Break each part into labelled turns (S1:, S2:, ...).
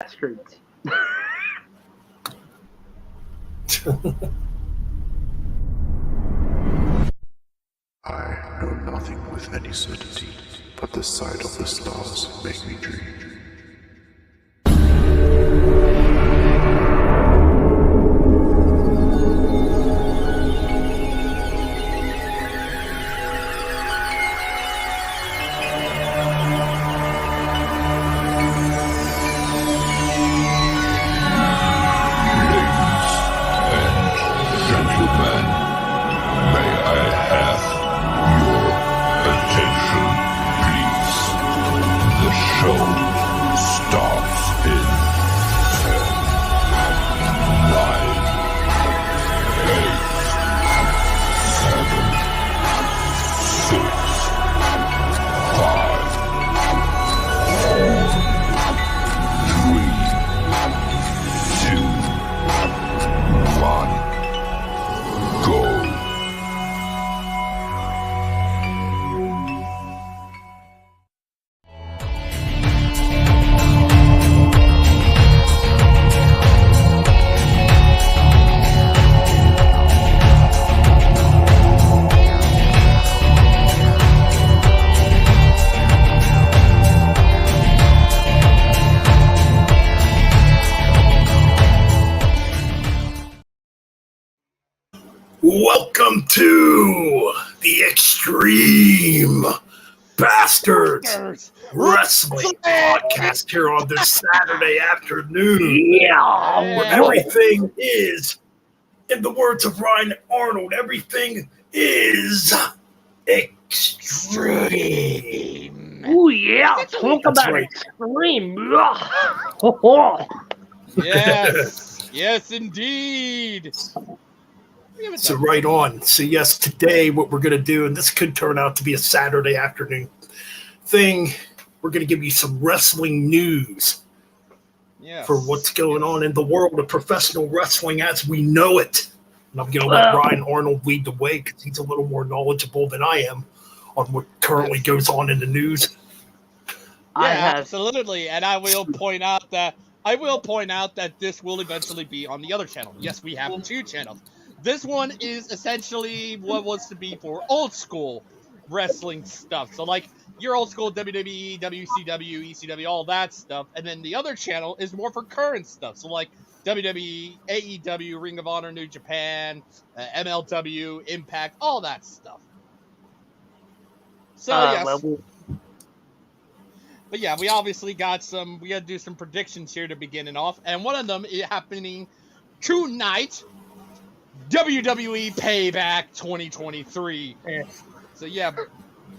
S1: bastards.
S2: I know nothing with any certainty, but the sight of the stars make me dream.
S3: Welcome to the Extreme Bastards Wrestling Podcast here on this Saturday afternoon. Where everything is, in the words of Ryan Arnold, everything is extreme.
S1: Oh yeah, talk about extreme.
S4: Yes, indeed.
S3: So right on. So yes, today what we're going to do, and this could turn out to be a Saturday afternoon thing, we're going to give you some wrestling news for what's going on in the world of professional wrestling as we know it. And I'm going to let Ryan Arnold lead the way because he's a little more knowledgeable than I am on what currently goes on in the news.
S4: Yeah, absolutely. And I will point out that this will eventually be on the other channel. Yes, we have two channels. This one is essentially what was to be for old school wrestling stuff. So like your old school WWE, WCW, ECW, all that stuff. And then the other channel is more for current stuff. So like WWE, AEW, Ring of Honor, New Japan, MLW, Impact, all that stuff. So yes. But yeah, we obviously got to do some predictions here to begin it off. And one of them is happening tonight. WWE Payback 2023. So yeah,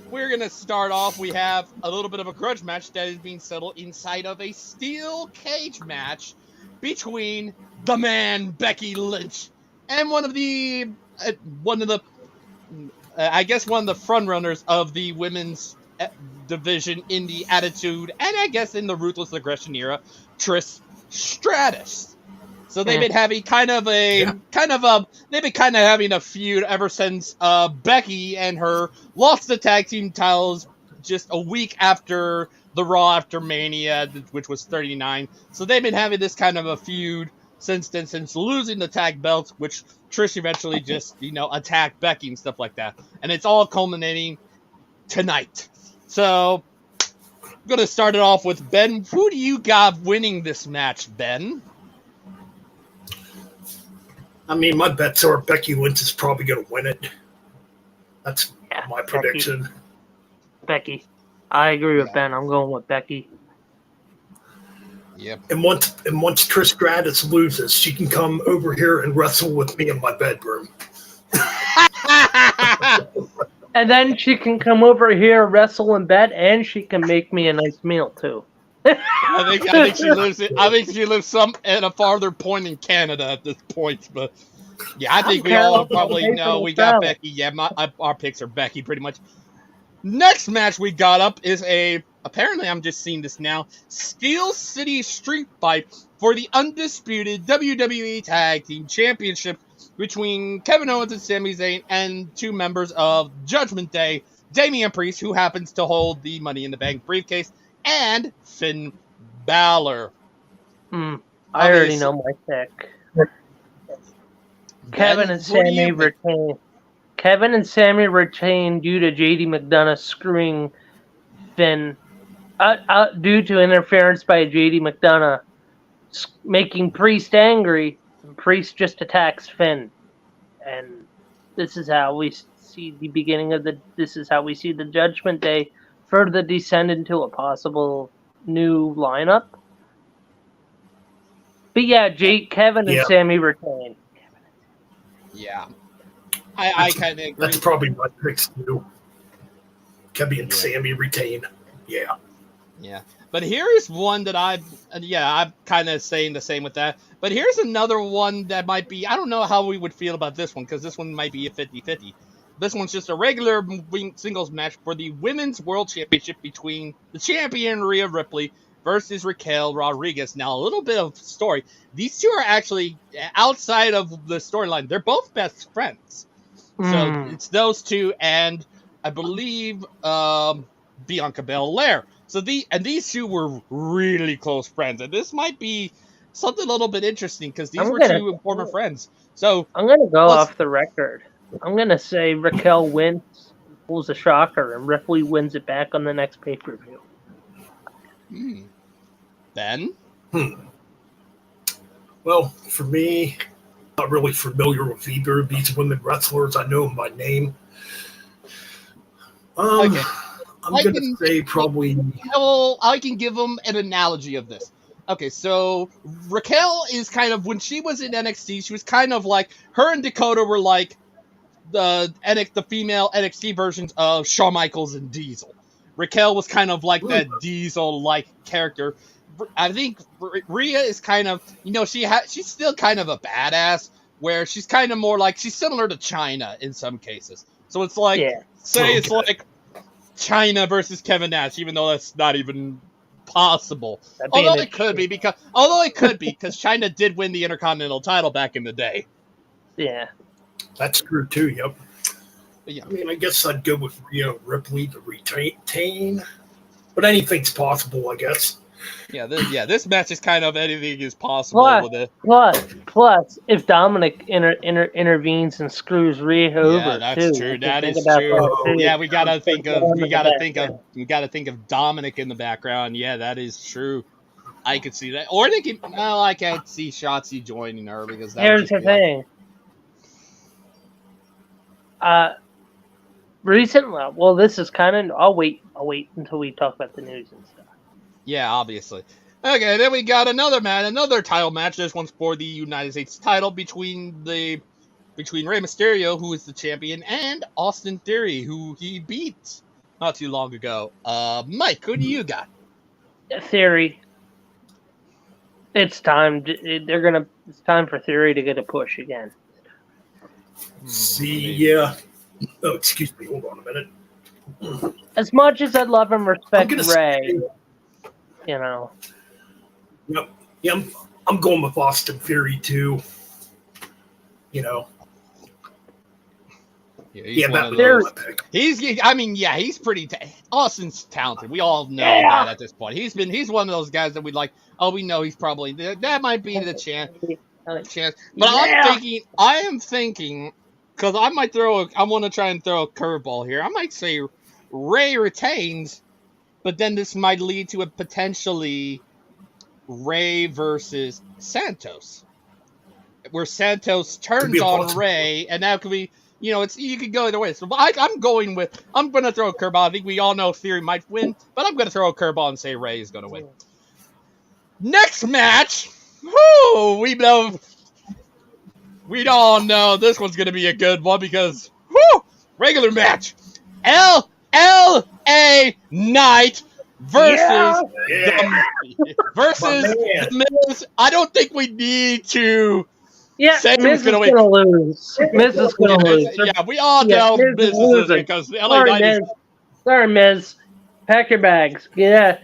S4: we're going to start off. We have a little bit of a grudge match that is being settled inside of a steel cage match between the man Becky Lynch and one of the front runners of the women's division in the Attitude and I guess in the Ruthless Aggression era, Trish Stratus. So they've been having having a feud ever since Becky and her lost the tag team titles just a week after the Raw after Mania, which was 39. So they've been having this kind of a feud since losing the tag belts, which Trish eventually just, attacked Becky and stuff like that. And it's all culminating tonight. So I'm going to start it off with Ben. Who do you got winning this match, Ben?
S3: I mean, my bets are Becky Lynch is probably going to win it. That's my prediction.
S1: Becky. I agree with Ben. I'm going with Becky.
S4: Yep.
S3: And once Trish Stratus loses, she can come over here and wrestle with me in my bedroom.
S1: And then she can come over here, wrestle in bed, and she can make me a nice meal too.
S4: I think she lives some at a farther point in Canada at this point, but yeah, I think we all probably know we got Becky. Yeah, our picks are Becky pretty much. Next match we got up is apparently I'm just seeing this now, Steel City Street Fight for the undisputed WWE Tag Team Championship between Kevin Owens and Sami Zayn and two members of Judgment Day, Damian Priest, who happens to hold the Money in the Bank briefcase, and Finn Balor.
S1: I already
S4: Obviously-
S1: know my pick. Kevin and
S4: who do you
S1: Sammy
S4: pick?
S1: retain. Kevin and Sammy retain due to JD McDonough screwing Finn. Due to interference by JD McDonough, making Priest angry. Priest just attacks Finn, and this is how we see the beginning of the. This is how we see the Judgment Day further descend into a possible new lineup. But yeah, Kevin and
S3: Yeah.
S1: Sammy retain.
S4: Yeah. I kind of agree.
S3: That's probably my picks too. Kevin and
S4: Yeah.
S3: Sammy retain. Yeah.
S4: Yeah. But here's one that I'm kind of saying the same with that. But here's another one that might be, I don't know how we would feel about this one, because this one might be a 50-50. This one's just a regular singles match for the Women's World Championship between the champion Rhea Ripley versus Raquel Rodriguez. Now, a little bit of story. These two are actually, outside of the storyline, they're both best friends. So it's those two, and I believe Bianca Belair. So these two were really close friends, and this might be something a little bit interesting because these were two former friends. So
S1: I'm gonna go off the record. I'm gonna say Raquel wins, pulls a shocker, and Ripley wins it back on the next pay-per-view.
S4: Ben,
S3: Well, for me, not really familiar with either of these women wrestlers. I know them by name.
S4: Okay.
S3: I'm going to say probably.
S4: well, I can give them an analogy of this. Okay, so Raquel is kind of, when she was in NXT, she was kind of like, her and Dakota were like the female NXT versions of Shawn Michaels and Diesel. Raquel was kind of like that Diesel-like character. I think Rhea is kind of, she's still kind of a badass, where she's kind of more like, she's similar to Chyna in some cases. So it's like, it's like Chyna versus Kevin Nash, even though that's not even possible. Although it could be because Chyna did win the Intercontinental title back in the day.
S1: Yeah.
S3: That's true too, yep.
S4: Yeah.
S3: I mean, I guess I'd go with Rhea Ripley to retain, but anything's possible, I guess.
S4: Yeah, this match is kind of anything is possible with it.
S1: Plus, if Dominic intervenes and screws Rhea over,
S4: that's true. That is true. Yeah, we gotta think of Dominic in the background. Yeah, that is true. I could see that, or they can. No, I can't see Shotzi joining her because
S1: here's the thing. Recently, well, this is kind of. I'll wait until we talk about the news and stuff.
S4: Yeah, obviously. Okay, then we got another title match. This one's for the United States title between Rey Mysterio, who is the champion, and Austin Theory, who he beat not too long ago. Mike, who do you got?
S1: Theory. It's time. It's time for Theory to get a push again.
S3: Oh, excuse me. Hold on a minute.
S1: As much as I love and respect Rey,
S3: Yep. Yeah, I'm going with Austin Theory too.
S4: He's pretty. Austin's talented. We all know that at this point. He's one of those guys that we like. Oh, we know he's probably that might be the chance. But I am thinking, because I want to try and throw a curveball here. I might say Rey retains, but then this might lead to a potentially Rey versus Santos, where Santos turns on Rey, and that could be, you could go either way. So I'm going to throw a curveball. I think we all know Theory might win, but I'm going to throw a curveball and say Rey is going to win. Next match, we all know this one's going to be a good one because, regular match, LA Knight versus The Miz. I don't think we need to say
S1: Miz is going to lose. Miz is going to lose.
S4: Yeah, we all know Miz is losing because LA Knight is...
S1: Sorry, Miz. Pack your bags. Yeah,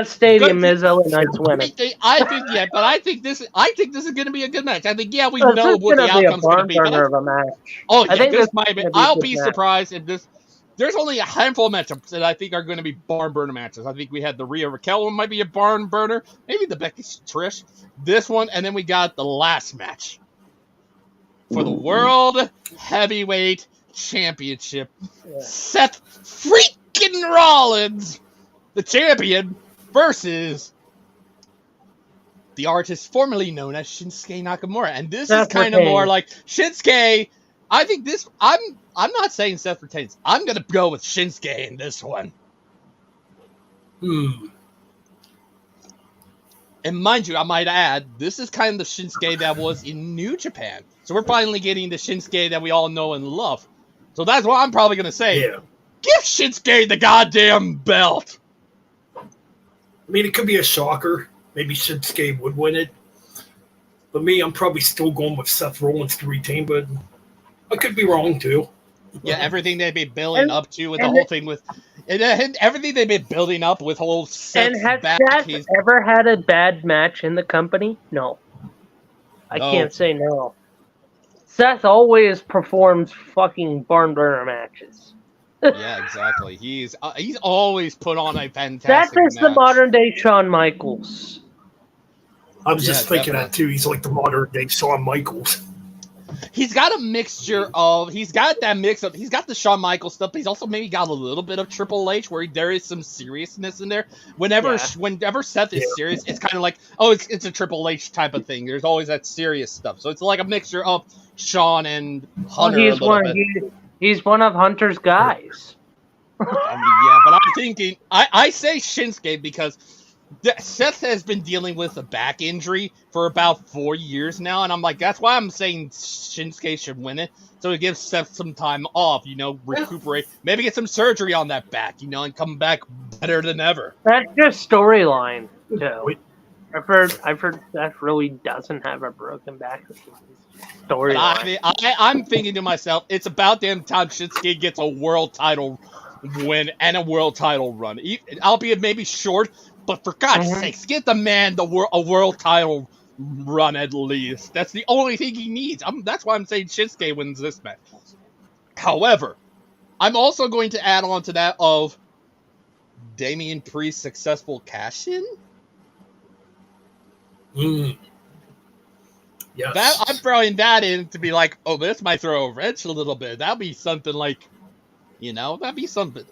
S1: stadium, Miz. LA Knight's winning.
S4: I think this is going to be a good match. I think, we know what the outcome's going to be.
S1: Of a match.
S4: Oh, yeah, this might be. I'll be surprised if this. there's only a handful of matchups that I think are going to be barn burner matches. I think we had the Rhea Raquel one might be a barn burner. Maybe the Becky Trish. This one, and then we got the last match for the World Heavyweight Championship.
S1: Yeah.
S4: Seth freaking Rollins, the champion, versus the artist formerly known as Shinsuke Nakamura. And this is kind of more like Shinsuke. I think this, I'm not saying Seth retains. I'm going to go with Shinsuke in this one. And mind you, I might add, this is kind of the Shinsuke that was in New Japan. So we're finally getting the Shinsuke that we all know and love. So that's what I'm probably going to say.
S3: Yeah.
S4: Give Shinsuke the goddamn belt.
S3: I mean, it could be a shocker. Maybe Shinsuke would win it. But me, I'm probably still going with Seth Rollins to retain, but I could be wrong too.
S4: Yeah, everything they've been building up to with the whole thing with... And everything they've been building up with whole Seth's
S1: And has
S4: back.
S1: Seth ever had a bad match in the company? No. I can't say no. Seth always performs fucking barn burner matches.
S4: Yeah, exactly. He's always put on a fantastic
S1: Seth is
S4: match.
S1: the modern day Shawn Michaels.
S3: I was just thinking
S4: definitely.
S3: that too. He's like the modern day Shawn Michaels.
S4: He's got a mixture of... He's got that mix of... He's got the Shawn Michaels stuff, but he's also maybe got a little bit of Triple H, where there is some seriousness in there. Whenever Seth is serious, it's kind of like, oh, it's a Triple H type of thing. There's always that serious stuff. So it's like a mixture of Shawn and Hunter a little bit.
S1: He's one of Hunter's guys.
S4: I mean, yeah, but I'm thinking... I say Shinsuke because... Seth has been dealing with a back injury for about 4 years now, and I'm like, that's why I'm saying Shinsuke should win it, so it gives Seth some time off, recuperate, maybe get some surgery on that back, and come back better than ever.
S1: That's just storyline, too. I've heard Seth really doesn't have a broken back. Storyline.
S4: I'm thinking to myself, it's about damn time Shinsuke gets a world title win and a world title run, albeit maybe short. But for God's sakes, get the man a world title run at least. That's the only thing he needs. That's why I'm saying Shinsuke wins this match. However, I'm also going to add on to that of Damian Priest's successful cash-in.
S3: Yes.
S4: I'm throwing that in to be like, oh, this might throw a wrench a little bit. That'd be something like, that'd be something.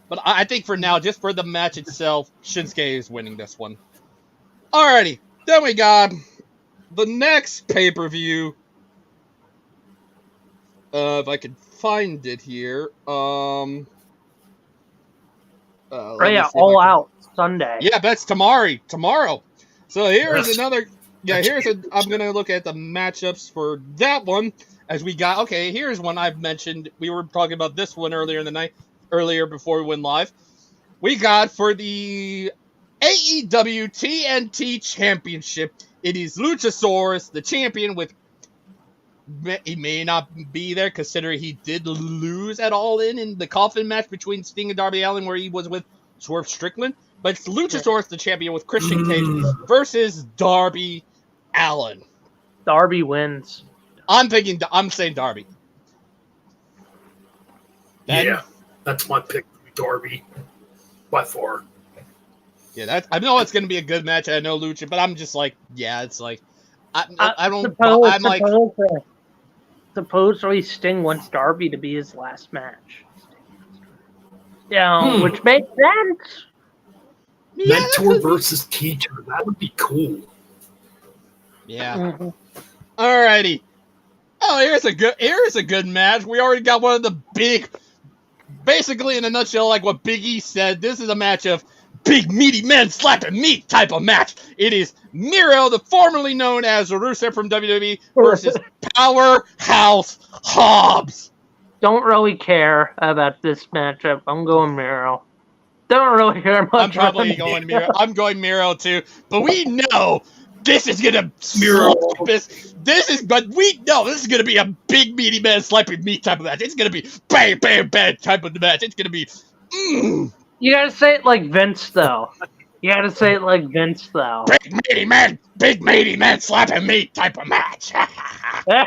S4: But I think for now, just for the match itself, Shinsuke is winning this one. Alrighty, then we got the next pay-per-view. If I can find it here.
S1: All Out Sunday.
S4: Yeah, that's tomorrow. So here's another. Yeah, I'm gonna look at the matchups for that one. As we got, okay, here's one I've mentioned. We were talking about this one earlier in the night. Earlier before we went live, we got for the AEW TNT Championship, it is Luchasaurus, the champion, he may not be there considering he did lose at All In the coffin match between Sting and Darby Allin where he was with Swerve Strickland, but it's Luchasaurus, the champion, with Christian Cage versus Darby Allin.
S1: Darby wins.
S4: I'm saying Darby.
S3: Yeah. That's my pick, Darby, by far.
S4: Yeah, I know it's going to be a good match. I know Lucha, but I'm just like, yeah, it's like,
S1: Supposedly Sting wants Darby to be his last match. Yeah, which makes sense.
S3: Mentor versus teacher. That would be cool.
S4: Yeah. Alrighty. Oh, here's a good match. We already got one of the big. Basically, in a nutshell, like what Big E said, this is a match of big meaty men slapping meat type of match. It is Miro, the formerly known as Rusev from WWE, versus Powerhouse Hobbs.
S1: Don't really care about this matchup. I'm going Miro. Don't really care much.
S4: I'm probably going Miro. I'm going Miro too. But we know this is gonna
S3: Miro.
S4: But we know this is gonna be a big meaty man slapping meat type of match. It's gonna be bang bang bang type of match. It's gonna be.
S1: You gotta say it like Vince though. Big meaty man slapping meat type of match.
S4: Yeah,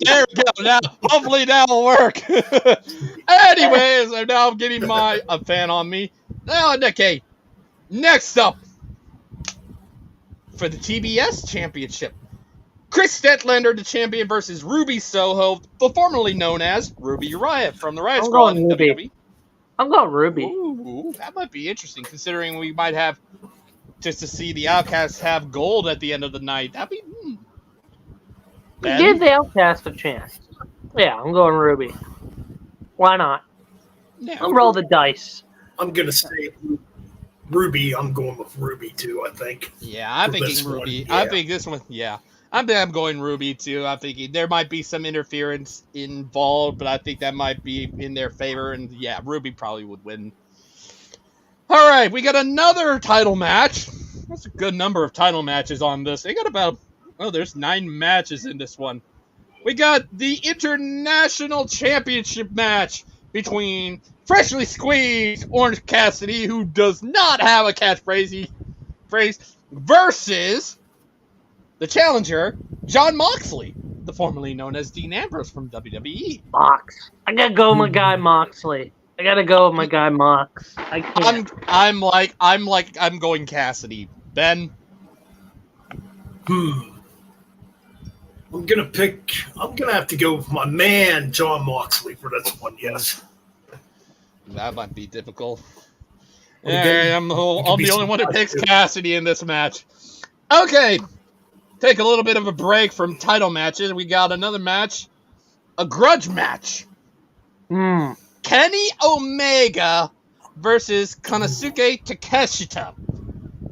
S4: there we go. Now, hopefully that'll work. Anyways, I'm now getting a fan on me. Now, okay. Next up, for the TBS Championship, Chris Statlander, the champion, versus Ruby Soho, formerly known as Ruby Riott from the Riott Squad in WWE.
S1: I'm going Ruby.
S4: Ooh, that might be interesting, considering we might have just to see the Outcasts have gold at the end of the night. That'd be.
S1: Give the Outcast a chance. Yeah, I'm going Ruby. Why not?
S4: Yeah.
S1: I'll roll the dice.
S3: I'm gonna say Ruby. I'm going with Ruby too. I think.
S4: Yeah, I'm
S3: For
S4: thinking
S3: this one,
S4: Ruby.
S3: yeah.
S4: I think this one. Yeah, I'm going Ruby too. I'm thinking there might be some interference involved, but I think that might be in their favor. And yeah, Ruby probably would win. All right, we got another title match. That's a good number of title matches on this. They got about, there's 9 matches in this one. We got the International Championship match between freshly squeezed Orange Cassidy, who does not have a catchphrase, versus the challenger, Jon Moxley, the formerly known as Dean Ambrose from WWE.
S1: Mox. I gotta go with my guy Moxley. I gotta go with my guy Mox. I can't.
S4: I'm going Cassidy. Ben?
S3: I'm gonna have to go with my man Jon Moxley for this one. Yes.
S4: That might be difficult.
S3: Okay.
S4: I'm the only one who picks Cassidy in this match. Okay. Take a little bit of a break from title matches. We got another match. A grudge match. Kenny Omega versus Konosuke Takeshita.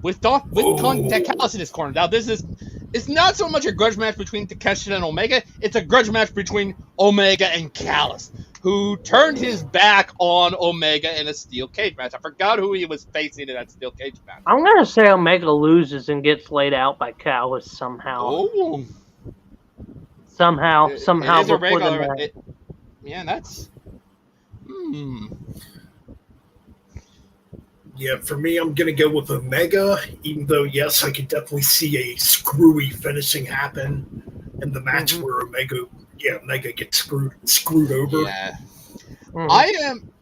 S4: With Takeshita in his corner. Now, it's not so much a grudge match between Takeshita and Omega. It's a grudge match between Omega and Callis, who turned his back on Omega in a steel cage match. I forgot who he was facing in that steel cage match.
S1: I'm gonna say Omega loses and gets laid out by Callis somehow.
S4: Oh.
S1: Somehow
S4: It is
S1: before
S4: a regular.
S1: the match.
S4: Yeah, that's.
S3: Yeah, for me, I'm going to go with Omega, even though, yes, I could definitely see a screwy finishing happen in the match where Omega gets screwed over.
S4: Yeah.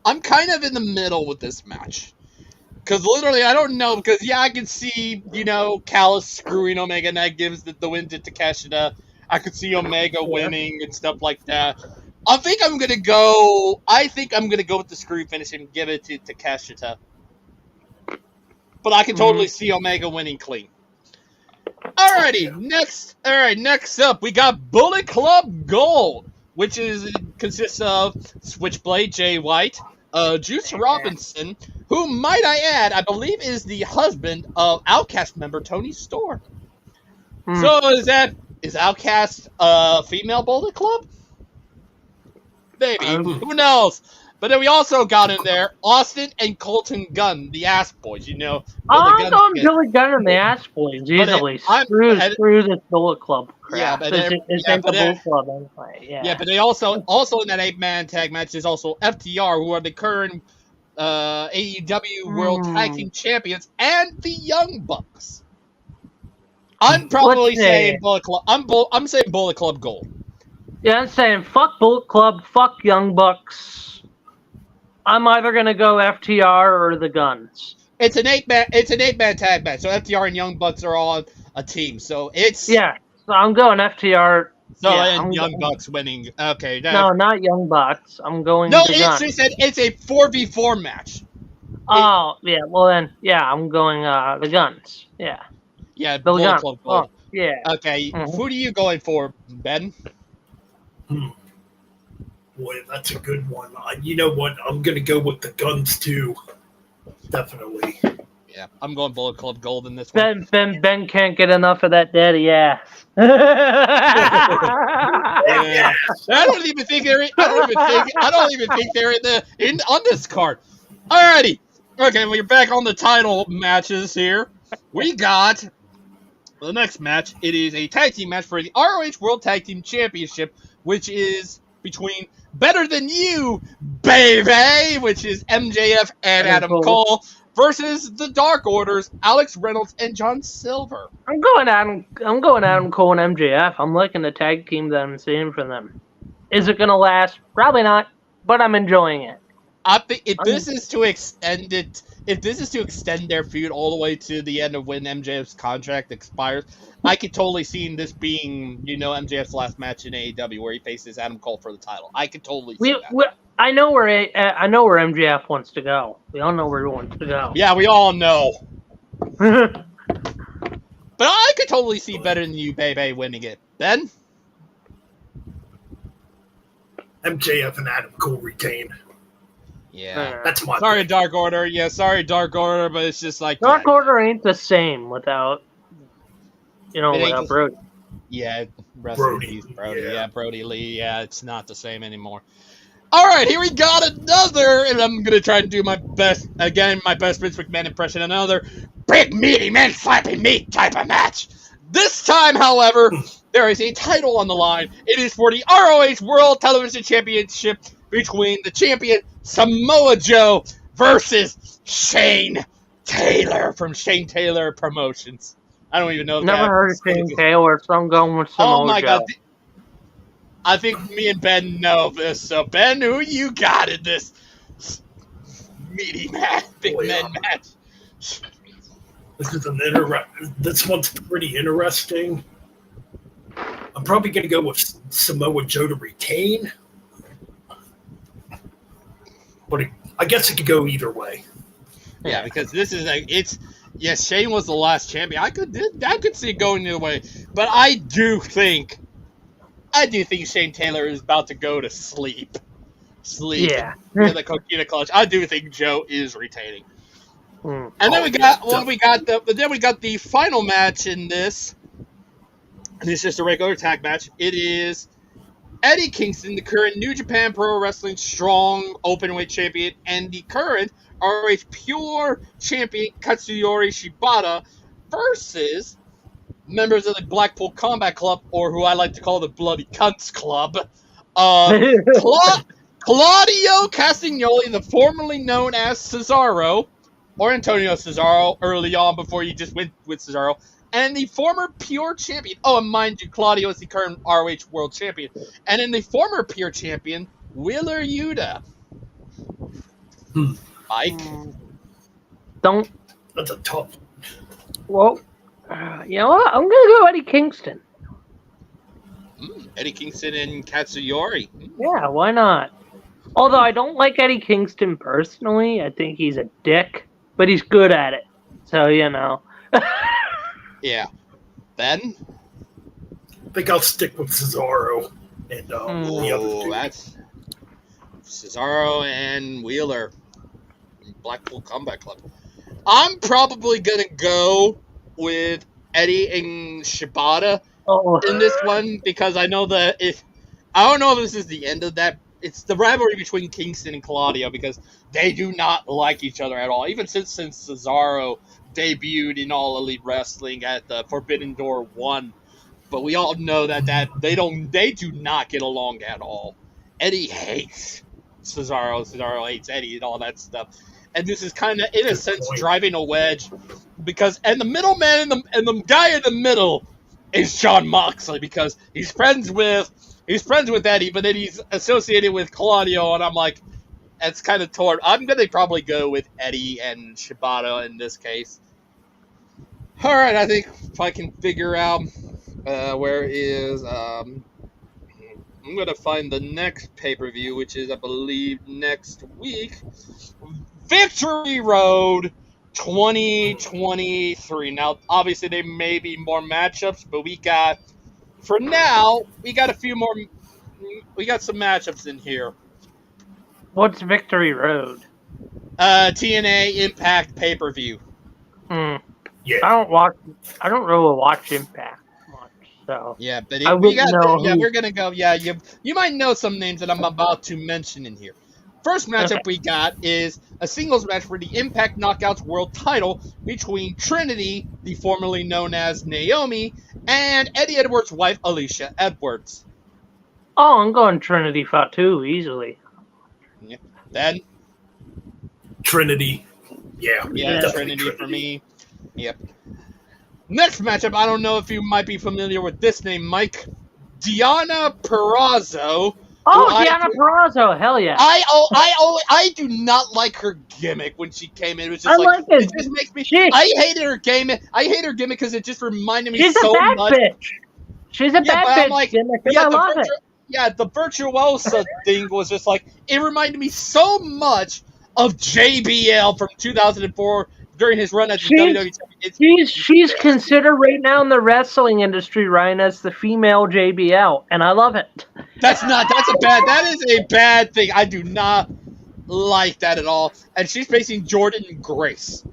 S4: I'm kind of in the middle with this match. Because literally, I don't know, because, yeah, I can see, Callis screwing Omega, and that gives the win to Takeshita. I could see Omega winning and stuff like that. I think I'm going to go with the screw finish and give it to Takeshita. But I can totally see Omega winning clean. Alrighty, next up, we got Bullet Club Gold, which consists of Switchblade Jay White, Juice Robinson, who, might I add, I believe is the husband of Outcast member Tony Storm. So is Outcast a female Bullet Club? Maybe. Who knows? But then we also got in there Austin and Colton Gunn, the Ass Boys,
S1: I'm going Billy Gunn and the Ass Boys easily. Screw this Bullet Club crap.
S4: Yeah, but
S1: Bullet Club anyway.
S4: Yeah, but they also in that 8-man tag match is also FTR, who are the current AEW World Tag Team Champions, and the Young Bucks. I'm probably saying Bullet Club. I'm saying Bullet Club Gold.
S1: Yeah, I'm saying fuck Bullet Club, fuck Young Bucks. I'm either gonna go FTR or the Guns.
S4: It's an 8-man tag match. So FTR and Young Bucks are all a team. So it's
S1: So I'm going FTR.
S4: Young Bucks winning. Okay.
S1: No, not Young Bucks. I'm going. No,
S4: it's a 4v4 match.
S1: Well then, I'm going the Guns. Yeah.
S4: Yeah, Bullet Club Gold.
S1: Oh, yeah.
S4: Okay, who are you going for, Ben?
S3: Boy, that's a good one. You know what? I'm going to go with the Guns, too. Definitely.
S4: Yeah, I'm going Bullet Club Gold in this one.
S1: Ben can't get enough of that daddy ass.
S4: I don't even think they're on this card. Alrighty. Okay, we're back on the title matches here. We got the next match. It is a tag team match for the ROH World Tag Team Championship, which is between Better Than You, baby, which is MJF and Adam Cole, versus the Dark Orders, Alex Reynolds and John Silver.
S1: I'm going Adam Cole and MJF. I'm liking the tag team that I'm seeing from them. Is it gonna last? Probably not, but I'm enjoying it.
S4: I think if this is to extend their feud all the way to the end of when MJF's contract expires, I could totally see this being, MJF's last match in AEW where he faces Adam Cole for the title. I could totally see that.
S1: I know where MJF wants to go. We all know where he wants to go.
S4: Yeah, we all know. But I could totally see better than you, Bebe, winning it. Ben?
S3: MJF and Adam Cole retain.
S4: Yeah.
S3: That's my
S4: Sorry, Dark Order. Yeah, sorry, Dark Order, but it's just like...
S1: Dark Order ain't the same without Brody.
S4: Yeah,
S3: Brody.
S4: Yeah, Brody Lee. Yeah, it's not the same anymore. All right, here we got another, and I'm going to try to do my best Vince McMahon impression, another big meaty men slapping meat type of match. This time, however, there is a title on the line. It is for the ROH World Television Championship between the champion Samoa Joe versus Shane Taylor from Shane Taylor Promotions. I don't even know if
S1: Never heard of Shane Taylor, so I'm going with Samoa Joe.
S4: Oh my God. I think me and Ben know this. So, Ben, who you got in this meaty match, big men match?
S3: This one's pretty interesting. I'm probably going to go with Samoa Joe to retain. But I guess it could go either way.
S4: Yeah, because this is Shane was the last champion. I could see it going either way. But I do think Shane Taylor is about to go to sleep.
S1: Yeah.
S4: In the Coquina Clutch. I do think Joe is retaining. And then we got the final match in this. And it's just a regular tag match. It is Eddie Kingston, the current New Japan Pro Wrestling Strong Openweight Champion, and the current ROH Pure Champion Katsuyori Shibata versus members of the Blackpool Combat Club, or who I like to call the Bloody Cunts Club. Claudio Castagnoli, the formerly known as Cesaro, or Antonio Cesaro early on before you just went with Cesaro, and the former Pure Champion. Oh, and mind you, Claudio is the current ROH World Champion. And in the former Pure Champion, Wheeler Yuta. Mike?
S3: That's a tough.
S1: Well, you know what? I'm going to go Eddie Kingston.
S4: Eddie Kingston and Katsuyori.
S1: Yeah, why not? Although I don't like Eddie Kingston personally. I think he's a dick, but he's good at it. So,
S4: Yeah. Ben?
S3: I think I'll stick with Cesaro and the other two.
S4: That's Cesaro and Wheeler. Blackpool Combat Club. I'm probably going to go with Eddie and Shibata in this one because I know that I don't know if this is the end of that. It's the rivalry between Kingston and Claudio because they do not like each other at all. Even since Cesaro debuted in All Elite Wrestling at the Forbidden Door 1. But we all know that they do not get along at all. Eddie hates Cesaro hates Eddie and all that stuff. And this is kind of, in a sense, driving a wedge because, and the middleman and the guy in the middle is Jon Moxley because he's friends with Eddie, but then he's associated with Claudio, and I'm like, it's kind of torn. I'm going to probably go with Eddie and Shibata in this case. All right, I think if I can figure out where is... I'm going to find the next pay-per-view, which is, I believe, next week. Victory Road 2023. Now, obviously, there may be more matchups, but for now, we got some matchups in here.
S1: What's Victory Road?
S4: TNA Impact pay-per-view.
S1: Yeah.
S3: Yeah.
S1: I don't really watch Impact much, so.
S4: Yeah, but
S1: we're
S4: gonna go. Yeah, you might know some names that I'm about to mention in here. First matchup we got is a singles match for the Impact Knockouts World Title between Trinity, the formerly known as Naomi, and Eddie Edwards' wife Alicia Edwards.
S1: Oh, I'm going Trinity Fatu easily.
S4: Yeah. Then
S3: Trinity. Yeah,
S4: Yeah,
S3: definitely
S4: Trinity for me. Yep. Next matchup, I don't know if you might be familiar with this name, Mike. Deonna Purrazzo.
S1: Oh, Deonna Purrazzo, hell yeah!
S4: I do not like her gimmick when she came in. It was just it just makes me. I hated her gimmick. I hate her gimmick because it just reminded me so much.
S1: Bitch. She's a bad bitch.
S4: Like,
S1: gimmick, I love it.
S4: Yeah, the Virtuosa thing was just like it reminded me so much of JBL from 2004 during his run as the WWE.
S1: She's considered right now in the wrestling industry, Ryan, as the female JBL, and I love it.
S4: That is a bad thing. I do not like that at all. And she's facing Jordan Grace.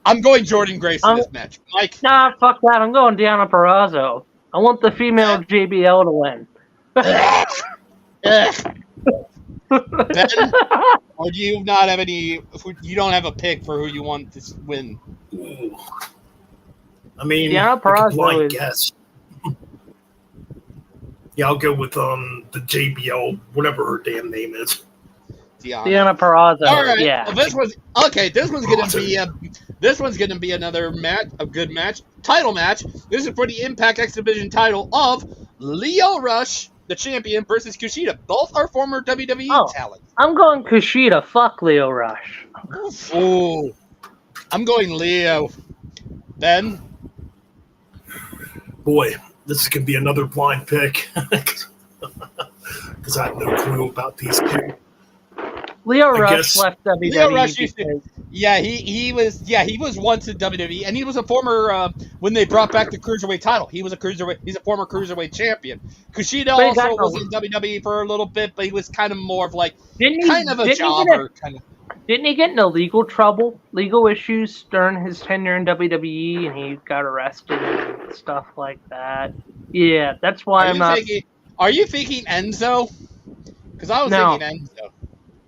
S4: I'm going Jordan Grace in this match. Mike?
S1: Nah, fuck that. I'm going Deonna Purrazzo. I want the female JBL to win.
S4: Ben, or do you not have any? You don't have a pick for who you want to win.
S3: Ooh. I mean,
S1: Deonna Purrazzo is.
S3: Guess. Yeah, I'll go with the JBL, whatever her damn name is.
S1: Deonna Purrazzo.
S4: All right.
S1: Yeah.
S4: Well, this one's gonna be another match, a good match, title match. This is for the Impact X Division title of Lio Rush, the champion, versus Kushida. Both are former WWE talents.
S1: I'm going Kushida. Fuck Lio Rush.
S4: Ooh, I'm going Lio. Ben?
S3: Boy, this could be another blind pick. Because I have no clue about these two.
S1: Lio Rush left WWE.
S4: Lio Rush used to, he was once in WWE, and he was a former when they brought back the Cruiserweight title. He was he's a former Cruiserweight champion. Kushida also was in WWE for a little bit, but he was kind of more of like a jobber.
S1: Didn't he get into legal issues during his tenure in WWE, and he got arrested and stuff like that? Yeah, that's why
S4: Are you thinking Enzo? Because I was thinking Enzo.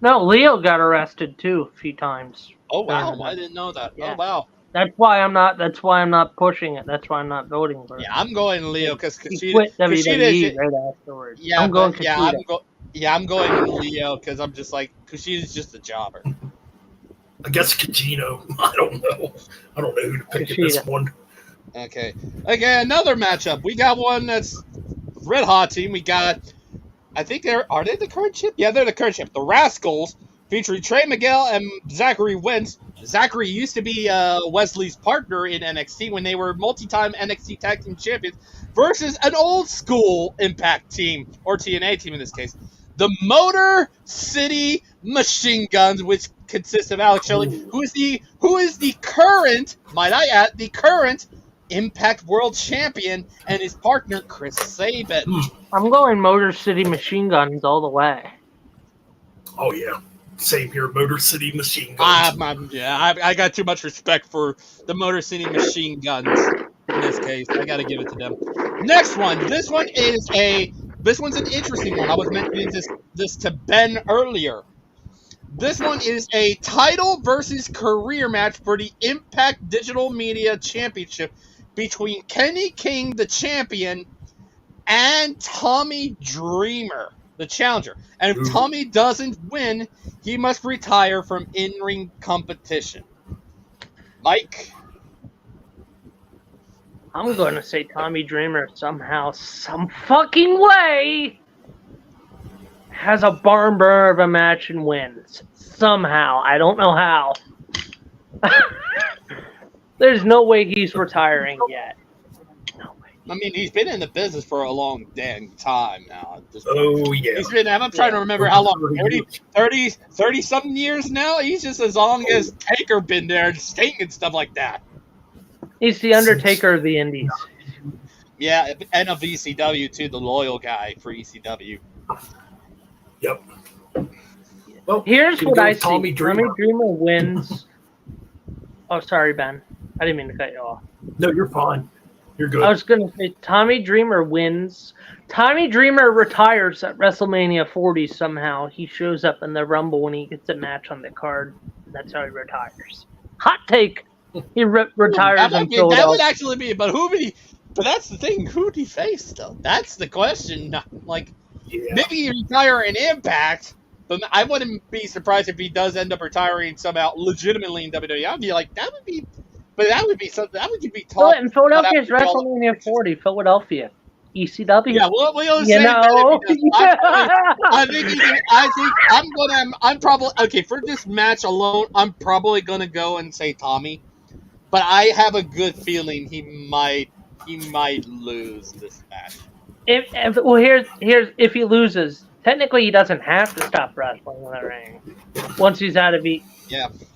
S1: No, Leo got arrested too a few times.
S4: Oh wow, I didn't know that. Yeah. Oh wow.
S1: That's why I'm not pushing it. That's why I'm not voting for it.
S4: Yeah, I'm going Leo because
S1: Kushida quit WWE right afterwards.
S4: Yeah,
S1: I'm going Kushida.
S4: I'm going Leo because I'm just like Kushida's just a jobber.
S3: I guess Kajino. I don't know who to pick in this one.
S4: Okay, another matchup. We got one that's red hot team. We got. I think are they the current champ? Yeah, they're the current champ. The Rascals, featuring Trey Miguel and Zachary Wentz. Zachary used to be Wesley's partner in NXT when they were multi-time NXT Tag Team Champions versus an old school Impact team, or TNA team in this case. The Motor City Machine Guns, which consists of Alex Shelley, who is the current, might I add, the current Impact World Champion, and his partner, Chris Sabin.
S1: I'm going Motor City Machine Guns all the way.
S3: Oh, yeah. Same here, Motor City Machine Guns.
S4: I got too much respect for the Motor City Machine Guns in this case. I got to give it to them. Next one. This one's an interesting one. I was mentioning this to Ben earlier. This one is a title versus career match for the Impact Digital Media Championship between Kenny King, the champion, and Tommy Dreamer, the challenger. And if Tommy doesn't win, he must retire from in-ring competition. Mike?
S1: I'm going to say Tommy Dreamer somehow, some fucking way, has a barn burner of a match and wins. Somehow. I don't know how. There's no way he's retiring yet. No way.
S4: I mean, he's been in the business for a long dang time now.
S3: Oh, yeah.
S4: He's been, I'm trying to remember how long, 30-something years now? He's just as long as Taker been there and Sting and stuff like that.
S1: He's the Undertaker of the Indies.
S4: Yeah, and of ECW, too, the loyal guy for ECW.
S3: Yep. Well,
S1: here's what I see.
S3: Tommy Dreamer
S1: wins. Oh, sorry, Ben. I didn't mean to cut you off.
S3: No, you're fine. You're good.
S1: I was going to say Tommy Dreamer wins. Tommy Dreamer retires at WrestleMania 40 somehow. He shows up in the Rumble when he gets a match on the card. That's how he retires. Hot take. He retires in Philadelphia.
S4: That would actually be, but but that's the thing. Who'd he face, though? That's the question. Maybe he retire in Impact, But I wouldn't be surprised if he does end up retiring somehow legitimately in WWE. I'd be like, that would be something. That would be
S1: Well,
S4: tough.
S1: in Philadelphia's WrestleMania 40, Philadelphia, ECW.
S4: Yeah, we'll
S1: You
S4: say that
S1: know?
S4: if he does. I think I'm probably okay for this match alone. I'm probably gonna go and say Tommy, but I have a good feeling he might lose this match.
S1: Here's if he loses, technically he doesn't have to stop wrestling in the ring once he's out of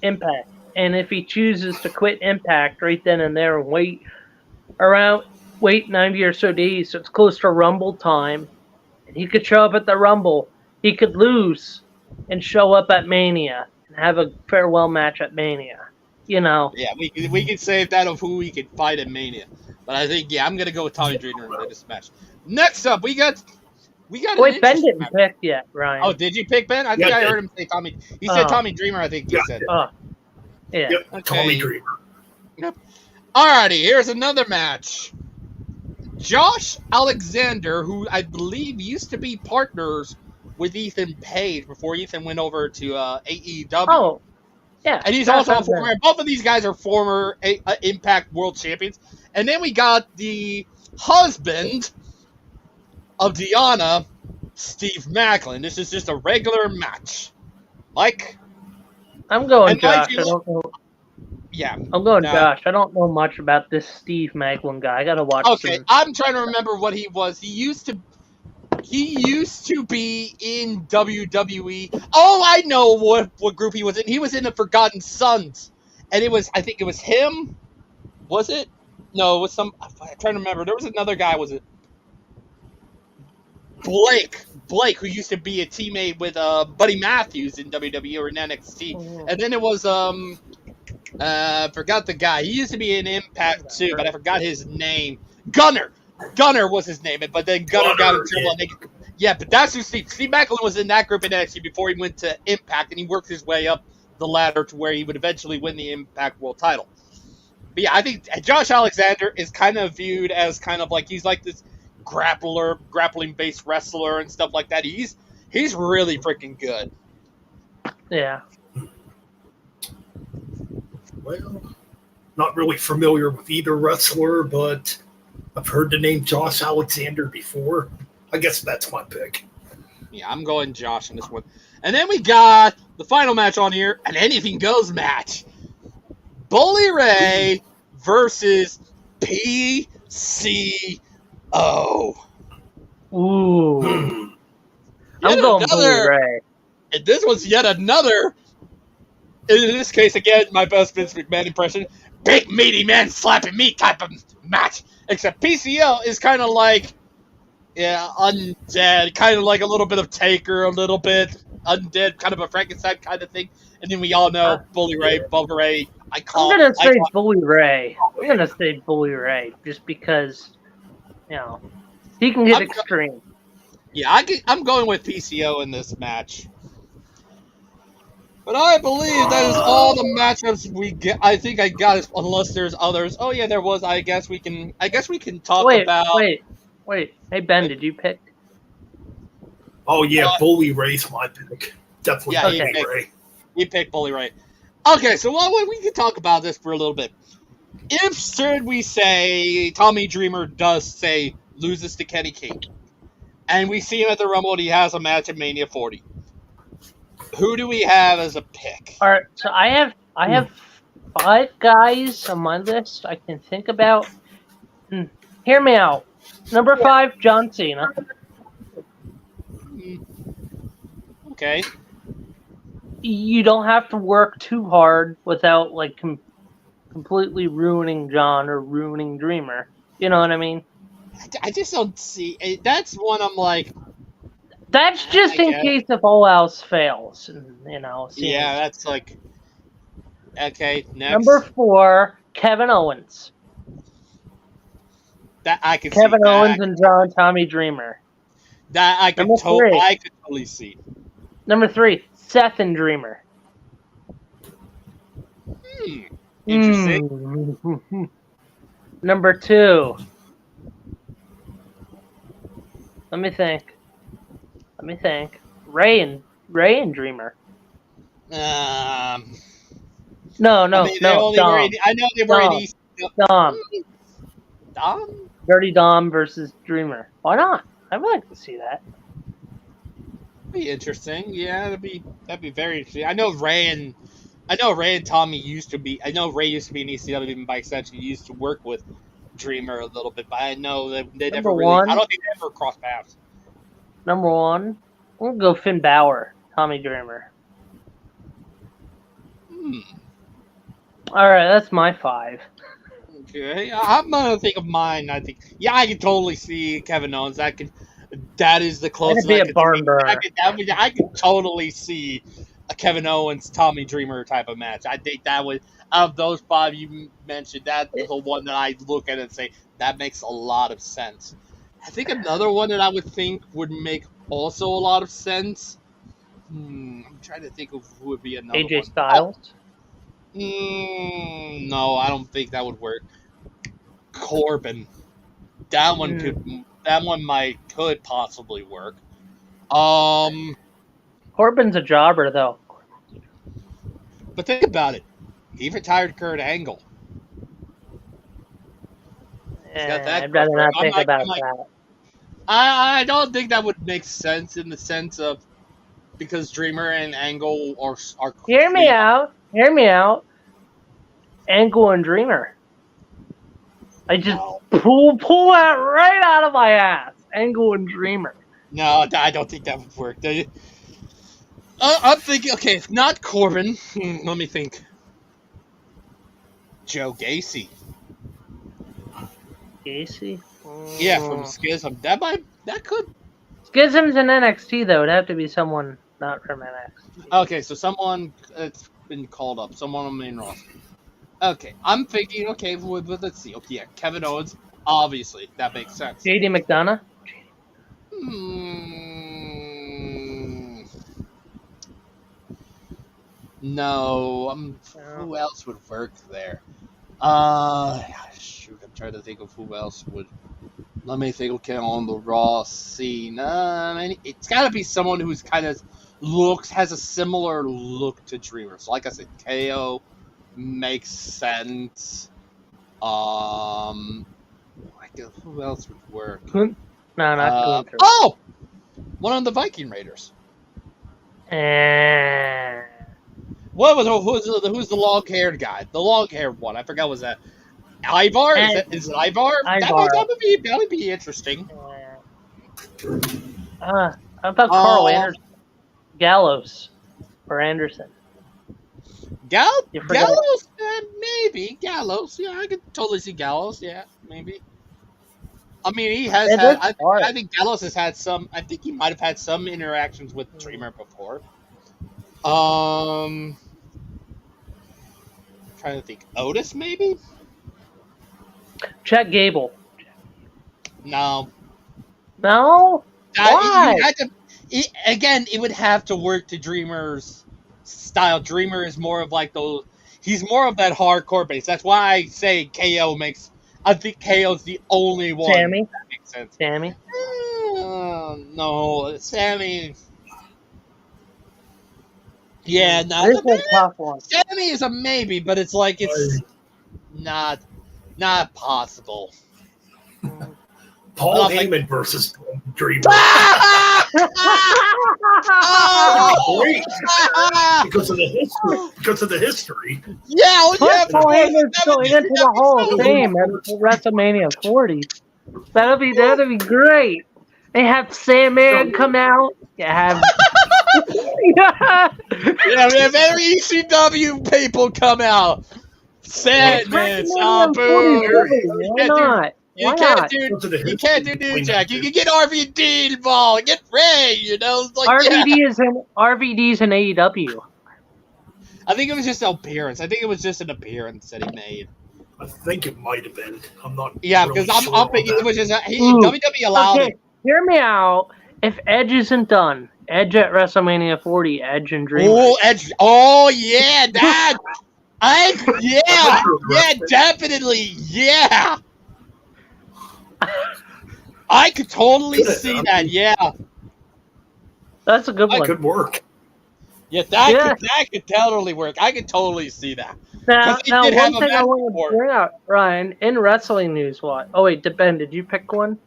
S1: Impact. And if he chooses to quit Impact right then and there and wait 90 or so days, so it's close to Rumble time, and he could show up at the Rumble. He could lose and show up at Mania and have a farewell match at Mania. You know.
S4: Yeah, we can save that of who we can fight at Mania. But I think I'm gonna go with Tommy Dreamer in this match. Next up, we got.
S1: Wait, Ben didn't pick yet, Ryan.
S4: Oh, did you pick Ben? I think I heard him say Tommy. He said Tommy Dreamer. I think he said.
S1: Yeah.
S3: Yep,
S4: Okay.
S3: Tommy Dreamer.
S4: Yep. Alrighty, here's another match. Josh Alexander, who I believe used to be partners with Ethan Page before Ethan went over to AEW.
S1: Oh, yeah.
S4: And he's also a former. Both of these guys are former Impact World Champions. And then we got the husband of Deanna, Steve Macklin. This is just a regular match. Mike?
S1: I'm going
S4: And
S1: Josh.
S4: Mike,
S1: I don't know.
S4: Yeah.
S1: I'm going
S4: No.
S1: Josh. I don't know much about this Steve Macklin guy. I gotta watch.
S4: Okay, I'm trying to remember what he was. He used to be in WWE. Oh, I know what group he was in. He was in the Forgotten Sons. And I think it was him. Was it? No, it was I'm trying to remember. There was another guy, was it? Blake, who used to be a teammate with Buddy Matthews in WWE or in NXT. And then it was I forgot the guy. He used to be in Impact too, but I forgot his name. Gunner was his name, but then Gunner got in trouble. But that's who Steve Macklin was in that group in NXT before he went to Impact, and he worked his way up the ladder to where he would eventually win the Impact World Title. But yeah, I think Josh Alexander is kind of viewed as kind of like he's like this grappling-based wrestler and stuff like that. He's really freaking good.
S1: Yeah.
S3: Well, not really familiar with either wrestler, but I've heard the name Josh Alexander before. I guess that's my pick.
S4: Yeah, I'm going Josh in this one. And then we got the final match on here, an anything goes match. Bully Ray versus PCO.
S1: Ooh. I'm going Bully Ray.
S4: And this was yet another, in this case, again, my best Vince McMahon impression, big meaty man slapping meat type of match. Except PCO is kind of like, undead, kind of like a little bit of Taker, a little bit undead, kind of a Frankenstein kind of thing. And then we all know Bully Ray, Bully Ray. I'm gonna say
S1: Bully Ray. I'm gonna say Bully Ray just because, he can get extreme.
S4: Yeah, I'm going with PCO in this match. But I believe that is all the matchups we get. I think I got it, unless there's others. Oh yeah, there was. I guess we can talk about.
S1: Wait. Hey Ben, did you pick?
S3: Oh yeah, Bully Ray's my pick. Definitely Bully Ray.
S4: You picked Bully Ray. Okay, so we can talk about this for a little bit. If should we say Tommy Dreamer loses to Kenny King, and we see him at the Rumble and he has a match at Mania 40. Who do we have as a pick?
S1: All right, so I have 5 guys on my list I can think about. Hear me out. Number 5, John Cena.
S4: Okay.
S1: You don't have to work too hard without completely ruining John or ruining Dreamer. You know what I mean?
S4: I just don't see. That's one I'm like.
S1: That's just in case if all else fails,
S4: Yeah, that's like. Okay, next.
S1: Number 4, Kevin Owens.
S4: That I can
S1: Kevin
S4: see
S1: Owens and Tommy Dreamer.
S4: That I could totally see.
S1: Number 3, Seth and Dreamer.
S4: Interesting.
S1: Number 2. Let me think. Ray and Ray and Dreamer.
S4: No,
S1: No,
S4: I mean, they only were
S1: Dom.
S4: in, I know they were in
S1: Dom.
S4: Dom?
S1: Dirty Dom versus Dreamer. Why not? I would like to see that.
S4: Be interesting. Yeah, that'd be very interesting. I know Ray and Tommy used to be. I know Ray used to be in ECW, even by extension, he used to work with Dreamer a little bit, but I know that they never really.
S1: One.
S4: I don't think they ever crossed paths.
S1: Number 1, we'll go Finn Balor, Tommy Dreamer. All right, that's my 5.
S4: Okay, I'm gonna think of mine. I think, yeah, I can totally see Kevin Owens. That is the closest.
S1: That'd be a barn burner.
S4: I could totally see a Kevin Owens, Tommy Dreamer type of match. I think that would, of those 5 you mentioned, that's the one that I look at and say that makes a lot of sense. I think another one that I would think would make also a lot of sense. I'm trying to think of who would be another
S1: AJ
S4: one.
S1: Styles.
S4: No, I don't think that would work. Corbin, that one could possibly work.
S1: Corbin's a jobber, though.
S4: But think about it. He retired Kurt Angle. got that
S1: I'd rather not
S4: I'm
S1: think
S4: like-
S1: about
S4: I'm like-
S1: that.
S4: I don't think that would make sense in the sense of because Dreamer and Angle are
S1: Hear me out. Hear me out. Angle and Dreamer. I just pull that right out of my ass. Angle and Dreamer.
S4: No, I don't think that would work. I'm thinking, okay, if not Corbin, let me think. Joe Gacy.
S1: Gacy?
S4: Yeah, from Schism. That could.
S1: Schism's in NXT, though. It'd have to be someone not from NXT.
S4: Okay, so someone that's been called up, someone on the main roster. Okay, I'm thinking, okay, let's see. Okay, yeah, Kevin Owens, obviously, that makes sense.
S1: JD McDonough?
S4: No, who else would work there? Shoot, I'm trying to think of who else would. Let me think. Okay, on the Raw scene, it's got to be someone who's kind of has a similar look to Dreamer. So, like I said, KO makes sense. Who else would work?
S1: No, not Gunther.
S4: Oh, one of the Viking Raiders. Who's the long-haired guy? The long-haired one. I forgot. Was that Ivar? Is it Ivar?
S1: Ivar.
S4: That would be interesting.
S1: How about Carl Anderson? Gallows or Anderson? You forgot-
S4: Gallows? Maybe Gallows. Yeah, I could totally see Gallows. Yeah, maybe. I mean, he has
S1: Yeah,
S4: had.
S1: that's hard.
S4: I think Gallows has had some. I think he might have had some interactions with Dreamer before. Trying to think. Otis, maybe?
S1: Chet
S4: No.
S1: No? Why?
S4: It would have to work to Dreamer's style. Dreamer is more of like those. He's more of that hardcore base. That's why I say KO makes. I think KO's the only one.
S1: Sammy?
S4: That makes sense.
S1: Sammy?
S4: No, Sammy. Yeah, no.
S1: This is a tough one.
S4: Sammy is a maybe, but it's like it's not possible.
S3: Paul
S4: Well, like-
S3: Heyman versus Dreamer.
S4: Oh!
S3: Great. Because of the history.
S4: Yeah,
S1: Paul Heyman's going into the Hall of Fame at WrestleMania 40. That'll be great. They have Sandman come out. You have
S4: Yeah, we have every ECW people come out. Sandman, Sabu.
S1: Why not?
S4: You
S1: Why
S4: can't
S1: not?
S4: do
S3: Because of the
S4: you can't do
S3: history.
S4: New Jack. You can get RVD involved. Get Ray. You know, it's like
S1: RVD's in AEW.
S4: I think it was just an appearance. I think it was just an appearance that he made.
S3: I think it might have been. I'm not.
S4: Yeah,
S3: really
S4: because
S3: sure
S4: I'm
S3: on
S4: thinking
S3: that.
S4: it was just
S1: Ooh.
S4: WWE allowed
S1: Okay,
S4: it.
S1: hear me out. If Edge isn't done, Edge at WrestleMania 40, Edge and Dreamer.
S4: Oh, Edge. Oh, yeah, that. Yeah, definitely, yeah. I could totally see that. Yeah,
S1: That's a good
S3: That
S1: one.
S3: could work.
S4: Yeah, that could totally work. I could totally see that.
S1: Now,
S4: 'Cause they
S1: now
S4: did have
S1: one
S4: a
S1: thing I
S4: match
S1: want
S4: before.
S1: to bring up, Ryan, in wrestling news, what? Oh wait, Ben, did you pick one?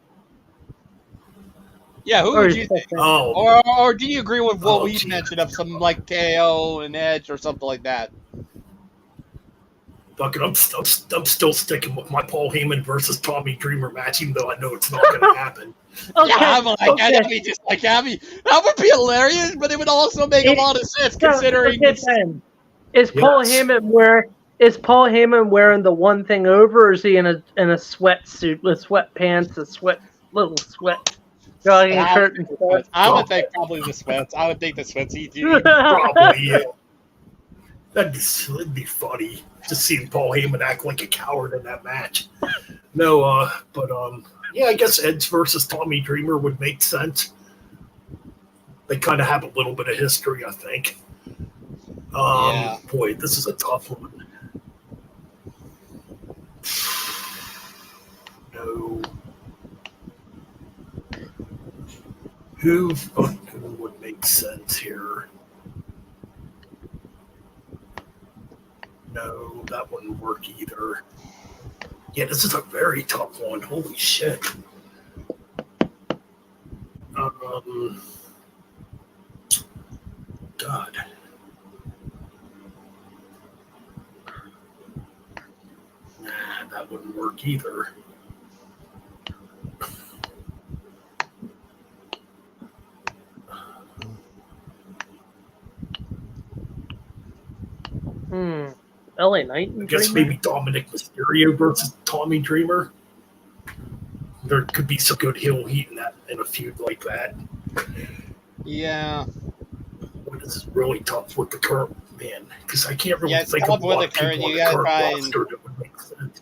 S4: Yeah, who
S1: Or
S4: would
S1: is
S4: you
S1: it
S4: think?
S1: Ben?
S3: Oh,
S4: Or do you agree with what
S3: Oh,
S4: we
S3: gee.
S4: mentioned of some like KO and Edge or something like that?
S3: fuck it, I'm still sticking with my Paul Heyman versus Tommy Dreamer match, even though I know it's not going to happen.
S1: Okay,
S4: Yeah, I'm like,
S1: okay.
S4: that would be hilarious, but it would also make a lot of sense considering.
S1: Okay, Ben. Is Paul
S3: Yes.
S1: Heyman wearing the one thing over, or is he in a sweatsuit with sweatpants, little sweat jogging shirt and stuff?
S4: I would think probably the sweats. I would think the sweats.
S3: Probably, yeah. That'd be funny, just seeing Paul Heyman act like a coward in that match. No, yeah, I guess Edge versus Tommy Dreamer would make sense. They kind of have a little bit of history, I think.
S4: Yeah.
S3: Boy, this is a tough one. No. Who would make sense here? No, that wouldn't work either. Yeah, this is a very tough one. Holy shit. God. Nah, that wouldn't work either.
S1: LA Knight.
S3: I guess maybe Dominic Mysterio versus Tommy Dreamer. There could be some good heel heat in a feud like that.
S4: Yeah.
S3: But this is really tough with the current man, because I can't really
S4: it's
S3: think
S4: tough
S3: of a
S4: with
S3: lot
S4: the
S3: of
S4: current.
S3: people on
S4: You
S3: the
S4: gotta
S3: current
S4: try and-
S3: roster that would make sense.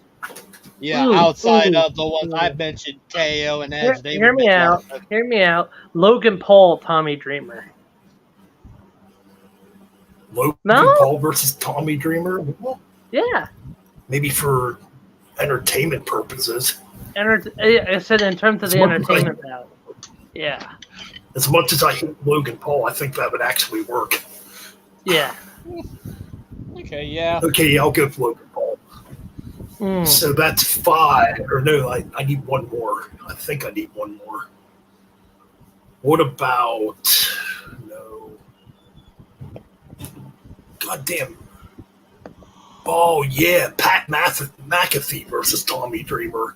S4: Yeah, outside of the ones I mentioned, KO and Edge, they
S1: Hear
S4: would
S1: me
S4: make
S1: out.
S4: sense.
S1: Hear me out. Logan Paul, Tommy Dreamer.
S3: Logan
S1: No?
S3: Paul versus Tommy Dreamer? Well,
S1: Yeah.
S3: maybe for entertainment purposes.
S1: I said in terms of the
S3: As much as I-
S1: entertainment value. Yeah.
S3: As much as I hate Logan Paul, I think that would actually work.
S1: Yeah.
S4: Okay, yeah.
S3: Okay, I'll go with Logan Paul. So that's 5. Or no, I need one more. I think I need one more. What about... No. God damn. Oh, yeah. Pat McAfee versus Tommy Dreamer.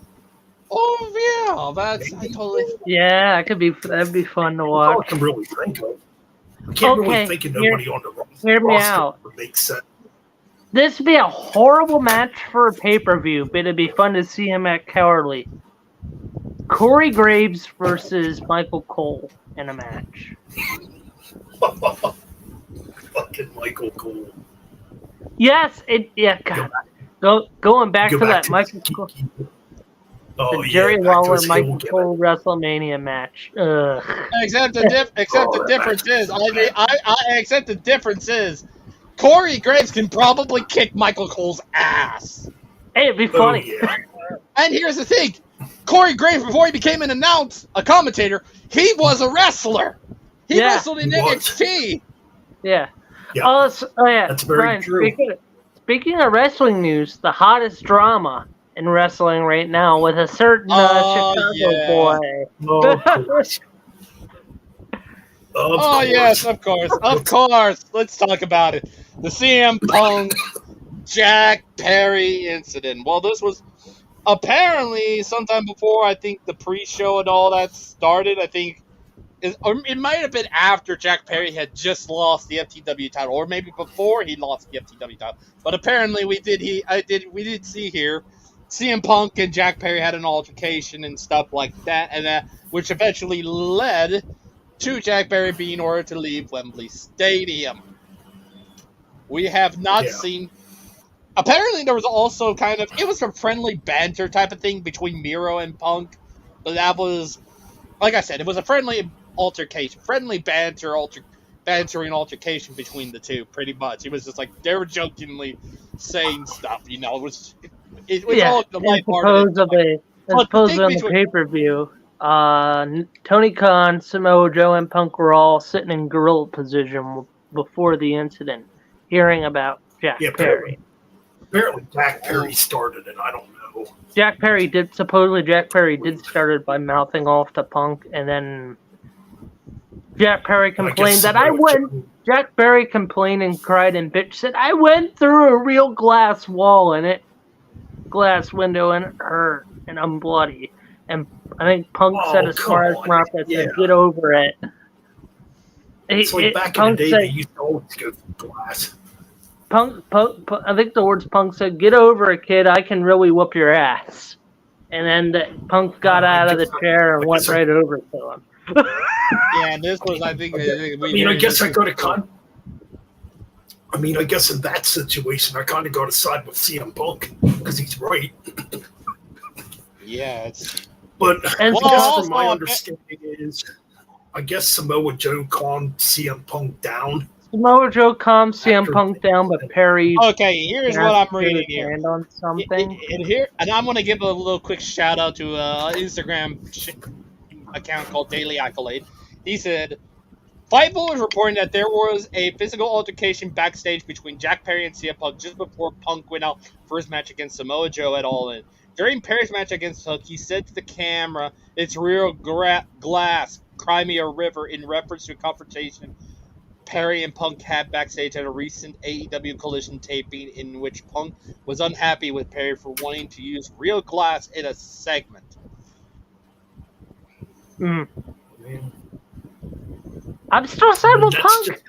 S4: Oh yeah, that's I totally.
S1: Yeah, that'd be fun to
S3: That's all I
S1: watch.
S3: can really think of. I can't really
S1: Okay,
S3: think of nobody on the roster
S1: hear me out.
S3: that makes sense.
S1: This would be a horrible match for a pay-per-view, but it'd be fun to see him at Cowardly. Corey Graves versus Michael Cole in a match.
S3: Fucking Michael Cole.
S1: Yes, God. Going back to that Michael Cole,
S3: Oh,
S1: the Jerry
S3: yeah, back to
S1: Lawler
S3: his
S1: Michael
S3: heel gimmick.
S1: Cole WrestleMania match. Ugh.
S4: Except the difference is, except the difference is, Corey Graves can probably kick Michael Cole's ass.
S1: Hey, it'd be
S3: Oh,
S1: funny.
S3: yeah.
S4: And here's the thing, Corey Graves, before he became a commentator, he was a wrestler. He
S1: Yeah.
S4: wrestled in
S3: He was.
S4: NXT.
S1: Yeah.
S3: Yeah.
S1: Oh yeah.
S3: That's very
S1: Brian,
S3: true.
S1: Speaking of wrestling news, the hottest drama in wrestling right now with a certain Chicago
S4: yeah.
S1: boy.
S3: Oh, of course.
S4: Oh yes, of course. Let's talk about it. The CM Punk Jack Perry incident. Well, this was apparently sometime before I think the pre-show and all that started. I think, or it might have been after Jack Perry had just lost the FTW title, or maybe before he lost the FTW title. But apparently, we did see here CM Punk and Jack Perry had an altercation and stuff like that, and which eventually led to Jack Perry being ordered to leave Wembley Stadium. We have not seen. Apparently, there was also it was a friendly banter type of thing between Miro and Punk, but that was, like I said, it was a friendly altercation, bantering altercation between the two, pretty much. It was just like they were jokingly saying stuff, It was all the lighthearted.
S1: Supposedly on the pay-per-view, Tony Khan, Samoa Joe, and Punk were all sitting in gorilla position before the incident, hearing about Jack
S3: Yeah,
S1: Perry.
S3: Apparently, Jack Perry started it. I don't know.
S1: Jack Perry did start it by mouthing off to Punk, and then Jack Perry complained that Jack Perry complained and cried and bitch said, I went through a real glass wall and glass window and it hurt and I'm bloody. And I think Punk said as far as Martha said, get over it.
S3: It's like back in the day, they used to always go through glass.
S1: Punk, I think the words Punk said, get over it, kid. I can really whoop your ass. And then Punk got out of the chair and went right over to him.
S4: Yeah, and this was, I think,
S3: I guess I go to I guess in that situation, I kind of go to side with CM Punk because he's right.
S4: Yeah, it's.
S3: But
S1: and
S3: from my understanding is, I guess Samoa Joe calmed CM Punk down.
S1: Samoa Joe calmed CM Punk down, but Perry.
S4: Okay, here's what I'm reading here.
S1: On something.
S4: And I'm going to give a little quick shout out to an Instagram account called Daily Accolade. He said, Fightful is reporting that there was a physical altercation backstage between Jack Perry and CM Punk just before Punk went out for his match against Samoa Joe at All In. During Perry's match against Punk, he said to the camera, it's real glass, cry me a river, in reference to a confrontation Perry and Punk had backstage at a recent AEW Collision taping in which Punk was unhappy with Perry for wanting to use real glass in a segment.
S1: Mm. I'm still sad with Punk.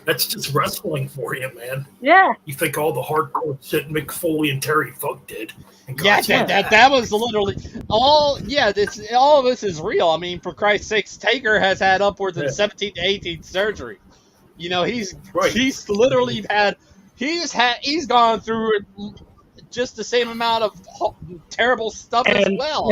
S3: That's just wrestling for you, man.
S1: Yeah.
S3: You think all the hardcore shit Mick Foley and Terry Funk did?
S4: Yeah, that was literally all. Yeah, all of this is real. I mean, for Christ's sakes, Taker has had upwards of 17 to 18 surgery. You know, he's literally he's gone through just the same amount of terrible stuff as well.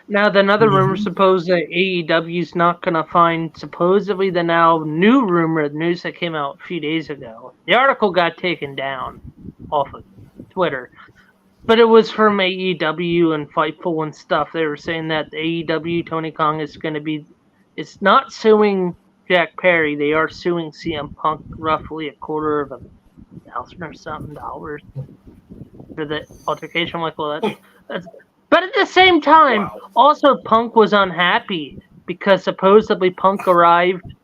S1: Now, another rumor suppose that AEW's not going to find supposedly the now new rumor, the news that came out a few days ago. The article got taken down off of Twitter, but it was from AEW and Fightful and stuff. They were saying that AEW, Tony Khan is going to be, it's not suing Jack Perry. They are suing CM Punk roughly $250,000 or something for the altercation. I'm like, well, that's. But at the same time, also Punk was unhappy because supposedly Punk arrived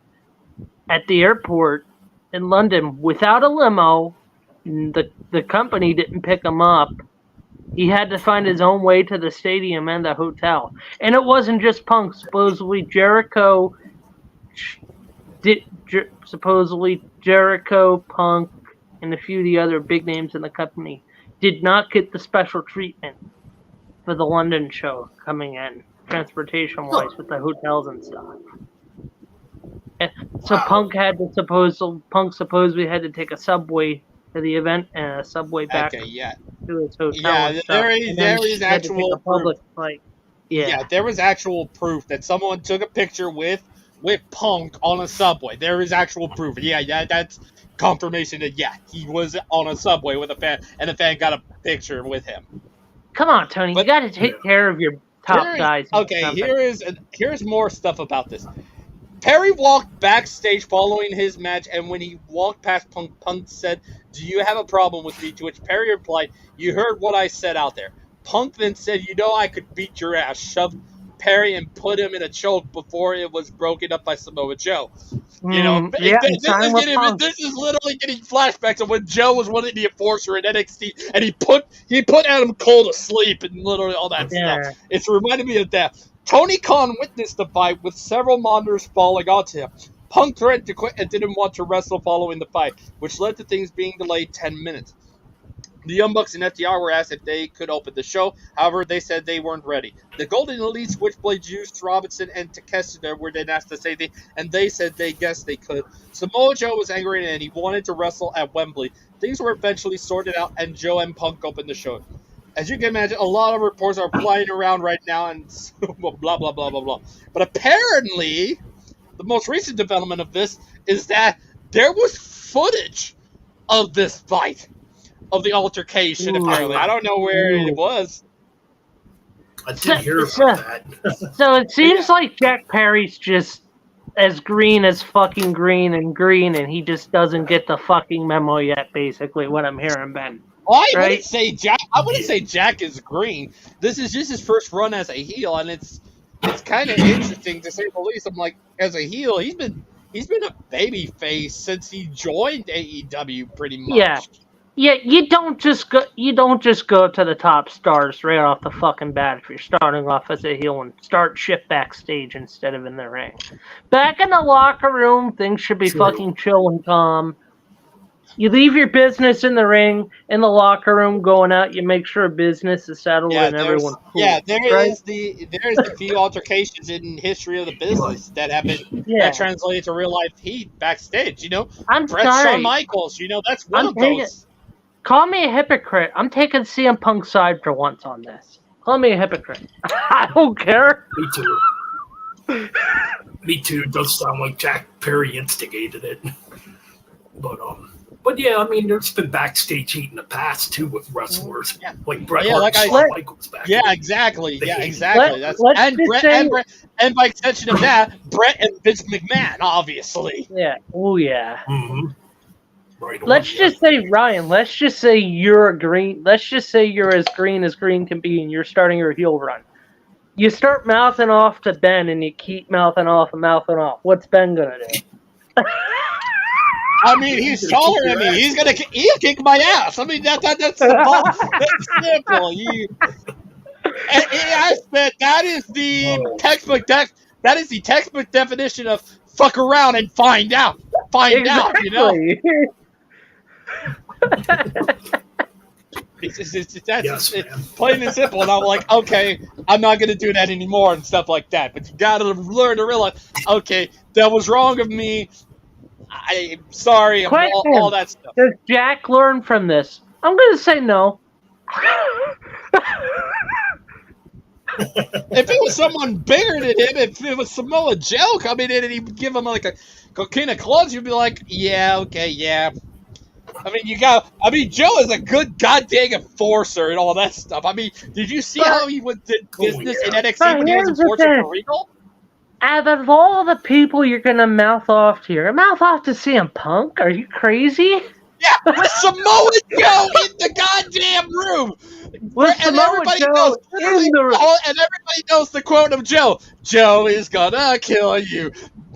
S1: at the airport in London without a limo. The company didn't pick him up. He had to find his own way to the stadium and the hotel. And it wasn't just Punk. Supposedly Jericho, Punk, and a few of the other big names in the company did not get the special treatment for the London show coming in, transportation-wise, with the hotels and stuff. And so Punk supposedly had to take a subway to the event and a subway back to his hotel.
S4: Yeah, there is actual proof. There was actual proof that someone took a picture with Punk on a subway. There is actual proof. Yeah, that's confirmation that he was on a subway with a fan, and the fan got a picture with him.
S1: Come on, Tony, you got to take care of your top guys.
S4: Okay, here's more stuff about this. Perry walked backstage following his match, and when he walked past Punk, Punk said, "Do you have a problem with me?" To which Perry replied, "You heard what I said out there." Punk then said, "You know I could beat your ass," shoved Perry and put him in a choke before it was broken up by Samoa Joe. You know, this is literally getting flashbacks of when Joe was one of the enforcer in NXT, and he put Adam Cole to sleep and literally all that stuff. It's reminded me of that. Tony Khan witnessed the fight with several monitors falling onto him. Punk threatened to quit and didn't want to wrestle following the fight, which led to things being delayed 10 minutes. The Young Bucks and FTR were asked if they could open the show. However, they said they weren't ready. The Golden Elite, Switchblade, Juice Robinson, and Takeshita were then asked the same thing, and they said they guessed they could. Samoa Joe was angry and he wanted to wrestle at Wembley. Things were eventually sorted out, and Joe and Punk opened the show. As you can imagine, a lot of reports are flying around right now, and blah, blah, blah, blah, blah. But apparently, the most recent development of this is that there was footage of this fight. Of the altercation, apparently. I don't know where it was.
S3: I did hear about that.
S1: So it seems like Jack Perry's just as green as fucking green, and he just doesn't get the fucking memo yet. Basically, what I'm hearing, Ben.
S4: Well, I
S1: Right?
S4: wouldn't say Jack. I wouldn't say Jack is green. This is just his first run as a heel, and it's kind of interesting to say the least. I'm like, as a heel, he's been a baby face since he joined AEW, pretty much.
S1: Yeah. Yeah, you don't just go to the top stars right off the fucking bat if you're starting off as a heel and start shit backstage instead of in the ring. Back in the locker room, things should be fucking chill and calm. You leave your business in the ring, in the locker room, going out. You make sure business is settled and everyone's cool.
S4: Yeah, there
S1: right?
S4: is the few altercations in history of the business that have been that translated to real life heat backstage. You know,
S1: I'm
S4: Bret
S1: sorry.
S4: Shawn Michaels. You know, that's one of those.
S1: Call me a hypocrite. I'm taking CM Punk's side for once on this. Call me a hypocrite. I don't care.
S3: Me too. Me too. It does sound like Jack Perry instigated it. But yeah, I mean, there's been backstage heat in the past too with wrestlers, like Bret Hart, Shawn Michaels back.
S4: Yeah, exactly. Yeah, exactly. And by extension of that, Bret and Vince McMahon, obviously.
S1: Yeah. Oh yeah.
S3: Mm-hmm. Right on,
S1: let's just say, Ryan. Let's just say you're green. Let's just say you're as green can be, and you're starting your heel run. You start mouthing off to Ben, and you keep mouthing off. What's Ben gonna do?
S4: I mean, he's taller than me. He'll kick my ass. I mean, that's simple. That's simple. That is the textbook. That is the textbook definition of fuck around and find out. Find out. You know. It's plain and simple, and I'm like, okay, I'm not gonna do that anymore and stuff like that. But you gotta learn to realize, okay, that was wrong of me. I'm sorry, all that stuff.
S1: Does Jack learn from this? I'm gonna say no.
S4: If it was someone bigger than him, if it was Samoa Joe coming in and he'd give him like a cocaine of clubs, you'd be like, yeah, okay, yeah. I mean, Joe is a good goddamn enforcer and all that stuff. I mean, did you see how he did business in NXT when he was enforcer for Regal?
S1: Out of all the people you're gonna mouth off to, CM Punk? Are you crazy?
S4: Yeah, with Samoa Joe in the goddamn room. And everybody knows the quote of Joe. Joe is gonna kill you.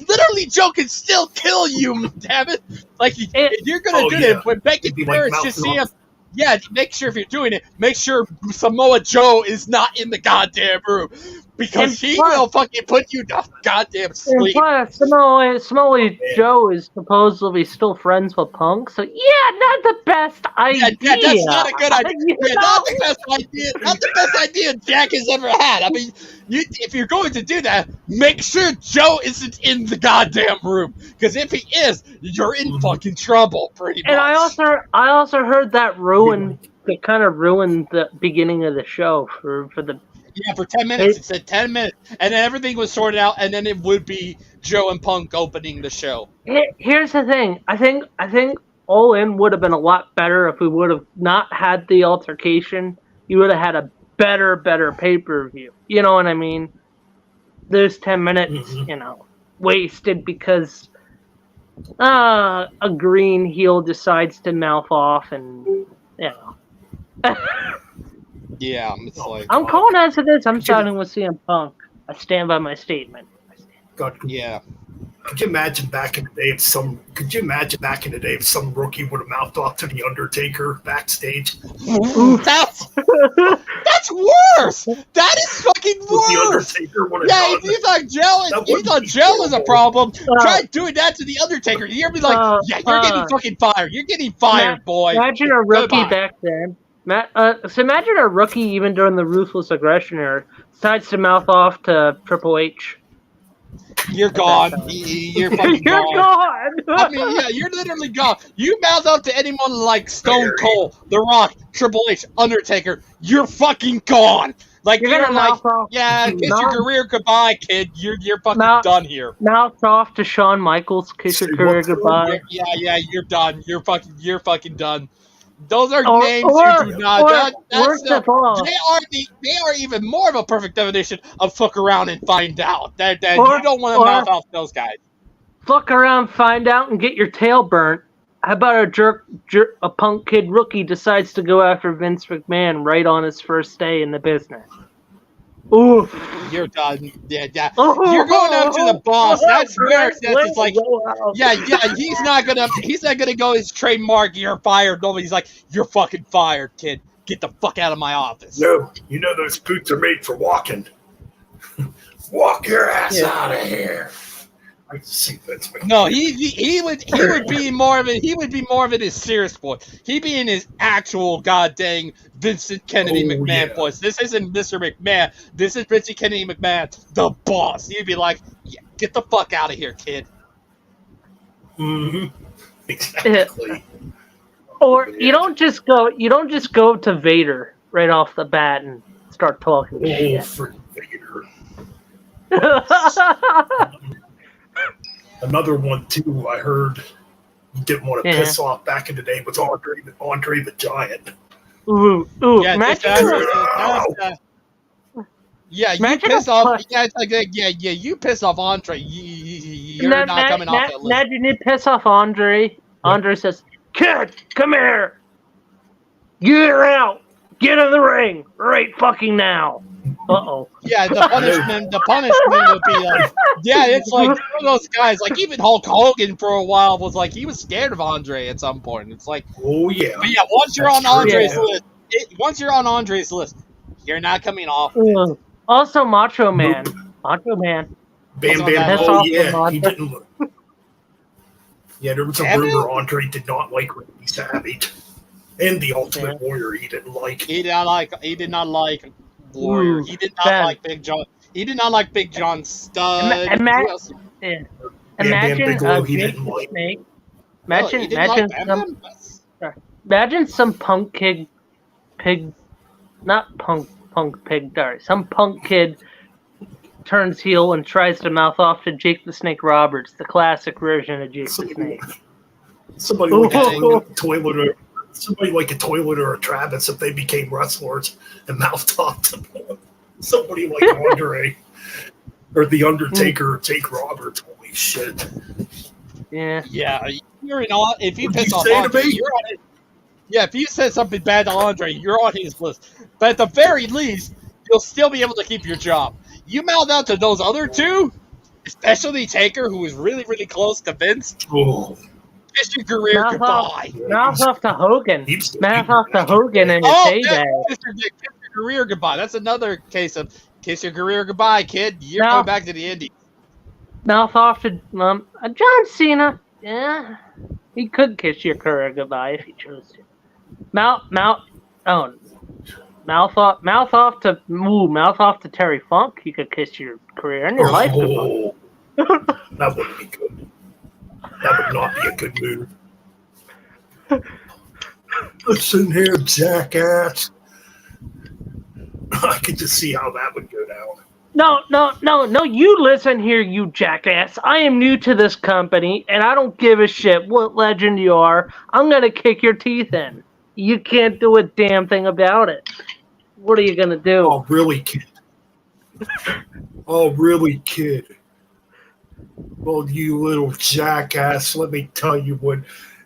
S4: Literally, Joe can still kill you, damn it. Like, if you're gonna do it, when Becky Lynch just see him. Yeah, make sure if you're doing it, make sure Samoa Joe is not in the goddamn room. Because he will fucking put you to goddamn sleep.
S1: And plus, Samoa Joe is supposedly still friends with Punk, so not the best idea.
S4: Yeah, that's not a good idea. Not the best idea. Not the best idea Jack has ever had. I mean, if you're going to do that, make sure Joe isn't in the goddamn room. Because if he is, you're in fucking trouble, pretty much.
S1: And I also heard that kind of ruined the beginning of the show for the.
S4: Yeah, for 10 minutes. It said 10 minutes. And then everything was sorted out, and then it would be Joe and Punk opening the show.
S1: Here's the thing. I think All In would have been a lot better if we would have not had the altercation. You would have had a better pay-per-view. You know what I mean? There's 10 minutes, wasted because a green heel decides to mouth off and,
S4: Yeah, it's like...
S1: I'm calling as it is. I'm siding with CM Punk. I stand by my statement.
S3: God,
S4: yeah.
S3: Could you imagine back in the day if some rookie would have mouthed off to the Undertaker backstage?
S4: That's worse. That is fucking worse. Yeah, if you thought Joe was a problem, try doing that to the Undertaker. You're be like, you're getting fucking fired. You're getting fired, boy.
S1: Imagine a rookie back then. So imagine a rookie even during the Ruthless Aggression era decides to mouth off to Triple H.
S4: You're gone. You're fucking
S1: gone.
S4: I mean, yeah, you're literally gone. You mouth up to anyone like Stone Cold, The Rock, Triple H, Undertaker, you're fucking gone. Like, you're like, kiss your career goodbye, kid. You're fucking done here.
S1: Mouth off to Shawn Michaels, kiss your career goodbye.
S4: Yeah, you're done. You're fucking done. Those are names you do not. They are even more of a perfect definition of fuck around and find out. That you don't want to mouth off those guys.
S1: fuck around, find out, and get your tail burnt. How about a punk kid rookie decides to go after Vince McMahon right on his first day in the business? Ooh,
S4: You're done. Yeah. You're going up to the boss. That's where it's like, yeah. He's not gonna go his trademark. You're fired. Nobody's like, you're fucking fired, kid. Get the fuck out of my office.
S3: No, you know those boots are made for walking. Walk your ass out of here. I see Vince McMahon.
S4: No, he would be more of it his serious voice. He'd be in his actual goddamn Vincent Kennedy McMahon voice. This isn't Mr. McMahon. This is Vincent Kennedy McMahon, the boss. He'd be like, yeah, get the fuck out of here, kid.
S3: Mm-hmm. Exactly.
S1: Or you don't just go to Vader right off the bat and start talking shit.
S3: For Vader. Another one too. I heard you didn't want to piss off back in the day was Andre the Giant.
S1: Ooh,
S4: yeah, you piss off. Yeah, it's like, you piss off Andre. You're not coming off that list.
S1: Imagine you piss off Andre. Yeah. Andre says, "Kid, come here. Get out. Get in the ring right fucking now." Uh-oh.
S4: Yeah, the punishment would be like, yeah, it's like one of those guys, like even Hulk Hogan for a while was like, he was scared of Andre at some point. It's like,
S3: oh yeah.
S4: But yeah, once you're on Andre's list, you're not coming off.
S1: Also, Macho Man. Macho Man.
S3: Bam Bam. Oh yeah, he didn't look. Yeah, there was a rumor Andre did not like Randy Savage. And the Ultimate Warrior he didn't like.
S4: He did not like Warrior. He did not like Big John. He did not like Big John Studd.
S1: Imagine imagine some punk kid, some punk kid turns heel and tries to mouth off to Jake the Snake Roberts, the classic version of Jake the Snake.
S3: Somebody like a toilet or a Travis if they became wrestlers and mouthed off to somebody like Andre or the Undertaker or Jake Roberts. Holy shit!
S1: Yeah.
S4: You're in all. If you piss off Andre, you're on it. Yeah, if you said something bad to Andre, you're on his list. But at the very least, you'll still be able to keep your job. You mouth out to those other two, especially Taker, who was really, really close to Vince.
S3: Oh.
S4: Kiss your career goodbye.
S1: Mouth off to Hogan. Mouth off to Hogan in his heyday.
S4: Kiss your career goodbye. That's another case of kiss your career goodbye, kid. You're going back to the Indies.
S1: Mouth off to John Cena. Yeah, he could kiss your career goodbye if he chose to. Mouth off to Terry Funk. He could kiss your career and your life goodbye.
S3: That wouldn't be good. That would not be a good move. Listen here, jackass. I could just see how that would go down.
S1: No, you listen here, you jackass. I am new to this company, and I don't give a shit what legend you are. I'm going to kick your teeth in. You can't do a damn thing about it. What are you going to do?
S3: Oh, really, kid? Well, you little jackass, let me tell you what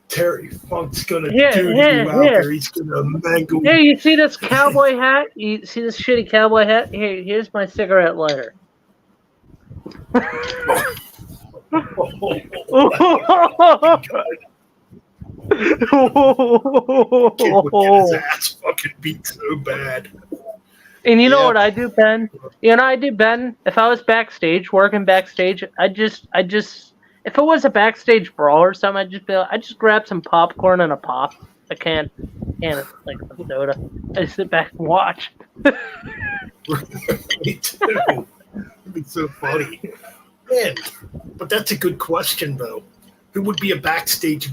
S3: Terry Funk's gonna do to you out there. He's gonna mangle you.
S1: Hey, you see this cowboy hat? You see this shitty cowboy hat? Here's my cigarette lighter.
S3: Kid would get his ass fucking beat so bad.
S1: And you know what I do, Ben? If I was backstage, working backstage, I just, if it was a backstage brawl or something, I'd just grab some popcorn and a pop. I can't like some soda. I just sit back and watch.
S3: Me too. It'd be so funny. Man, but that's a good question though. Who would be a backstage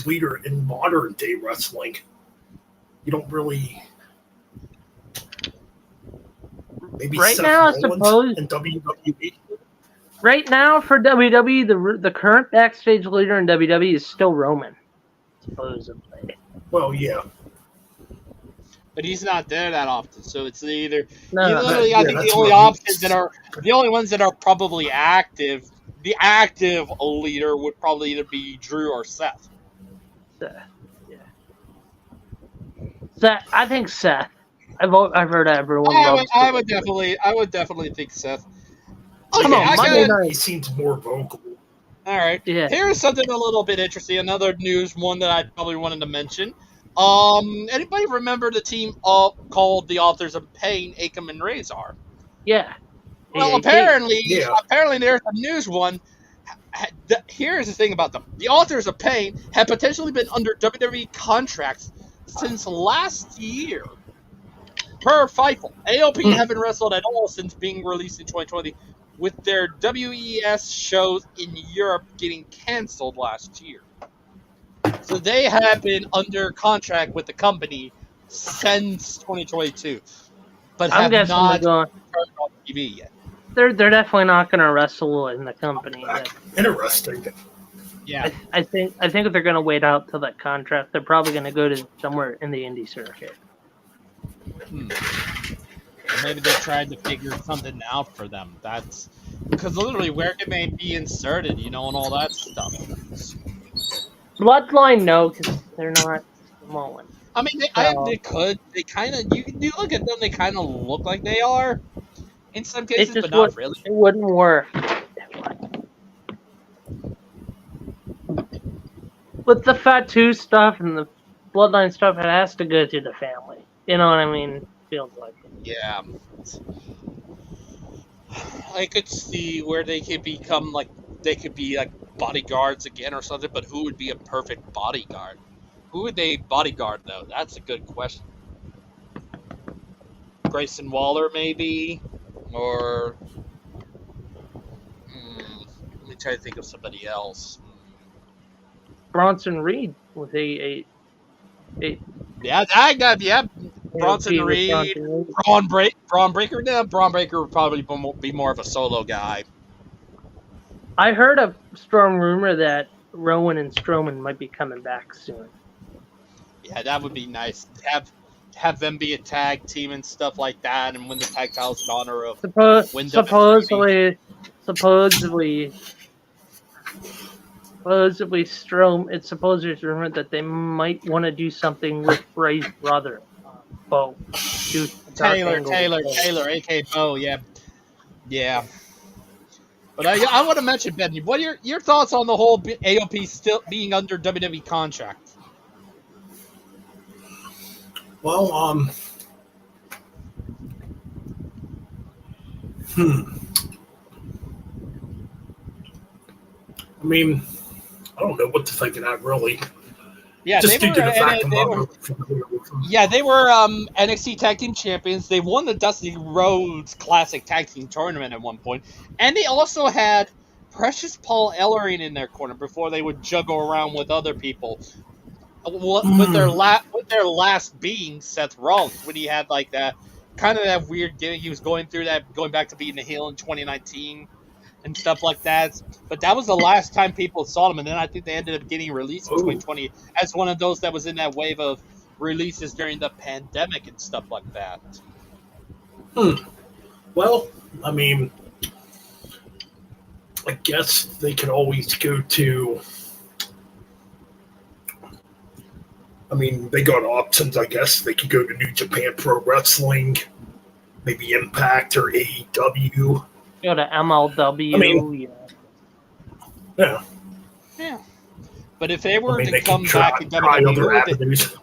S3: leader in modern day wrestling? You don't really. Maybe
S1: right
S3: Seth
S1: now, I
S3: Rollins
S1: suppose
S3: in WWE.
S1: Right now, for WWE, the current backstage leader in WWE is still Roman, supposedly.
S3: Well, yeah.
S4: but he's not there that often. So it's either
S1: No, no.
S4: literally,
S3: Yeah,
S4: I think
S3: that's
S4: the only
S3: what I'm-
S4: options that are the only ones that are probably active. The active leader would probably either be Drew or Seth.
S1: Seth. Yeah. Seth. I think Seth. I've heard everyone loves.
S4: I would definitely think Seth. Okay,
S1: Come on,
S4: I
S1: Monday
S4: got,
S1: night.
S3: He seems more vocal.
S4: all right.
S1: Yeah.
S4: Here's something a little bit interesting. Another news one that I probably wanted to mention. Anybody remember the team called the Authors of Pain, Akam and Razor?
S1: Yeah.
S4: Well,
S1: AAK.
S4: apparently there's a news one. Here's the thing about them. The Authors of Pain have potentially been under WWE contracts since last year. Per Fightful, AOP haven't wrestled at all since being released in 2020, with their WES shows in Europe getting canceled last year. So they have been under contract with the company since 2022, but
S1: I'm
S4: have
S1: guessing
S4: not
S1: they're
S4: turned on TV yet.
S1: they're definitely not going to wrestle in the company.
S3: Interesting.
S4: Yeah.
S1: I think if they're going to wait out till that contract, they're probably going to go to somewhere in the indie circuit.
S4: Maybe they tried to figure something out for them. That's because literally, where can they be inserted, and all that stuff.
S1: Bloodline, no, because they're not Samoan.
S4: I mean, they could. They kind of. You look at them; they kind of look like they are, in some cases, but not really.
S1: It wouldn't work. With the Fatu stuff and the Bloodline stuff, it has to go through the family. You know what I mean? Feels like it.
S4: Yeah. I could see where they could become they could be like bodyguards again or something, but who would be a perfect bodyguard? Who would they bodyguard though? That's a good question. Grayson Waller maybe, or let me try to think of somebody else.
S1: Bronson Reed with a
S4: Yeah, Bronson
S1: AOP with
S4: Reed,
S1: Bronson Reed.
S4: Braun Breaker. No, Braun Breaker would probably be more of a solo guy.
S1: I heard a strong rumor that Rowan and Strowman might be coming back soon.
S4: Yeah, that would be nice. Have them be a tag team and stuff like that, and win the tag titles in honor of
S1: Supposedly Strowman. It's supposedly rumored that they might want to do something with Bray's brother, Bo.
S4: Taylor, aka Bo. Yeah. But I want to mention, Ben, what are your thoughts on the whole AOP still being under WWE contract?
S3: Well, I mean, I don't know what to think of that, really.
S4: Yeah,
S3: Just due to the fact
S4: they were NXT Tag Team Champions. They won the Dusty Rhodes Classic Tag Team Tournament at one point, and they also had Precious Paul Ellering in their corner before they would juggle around with other people. With their last being Seth Rollins, when he had like that kind of that weird gimmick. He was going back to being the heel in 2019 and stuff like that. But that was the last time people saw him, and then I think they ended up getting released in 2020 as one of those that was in that wave of releases during the pandemic and stuff like that.
S3: Well, I mean, I guess they could always go to. I mean, they got options, I guess. They could go to New Japan Pro Wrestling, maybe Impact or AEW.
S1: Go to MLW.
S3: I mean, yeah.
S4: But if they were
S3: they
S4: to come
S3: could try
S4: back in
S3: other
S4: WWE,
S3: avenues.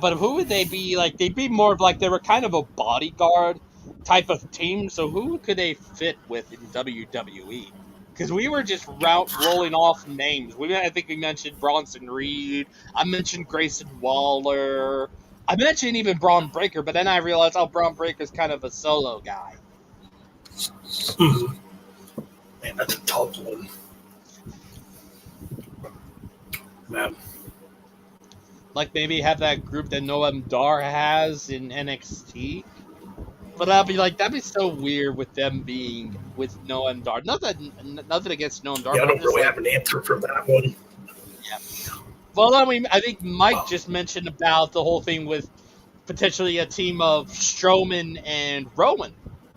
S4: but who would they be? Like, they'd be more of like they were kind of a bodyguard type of team. So who could they fit with in WWE? Because we were just rolling off names. I think we mentioned Bronson Reed. I mentioned Grayson Waller. I mentioned even Braun Breaker, but then I realized, Braun Breaker's kind of a solo guy.
S3: Man, that's a tough one. Man.
S4: Like maybe have that group that Noam Dar has in NXT. But that'd be so weird with them being with Noam Dar. Nothing against Noam Dar.
S3: Yeah, I don't really have an answer for that one.
S4: Yeah. Well, I mean, I think Mike just mentioned about the whole thing with potentially a team of Strowman and Rowan,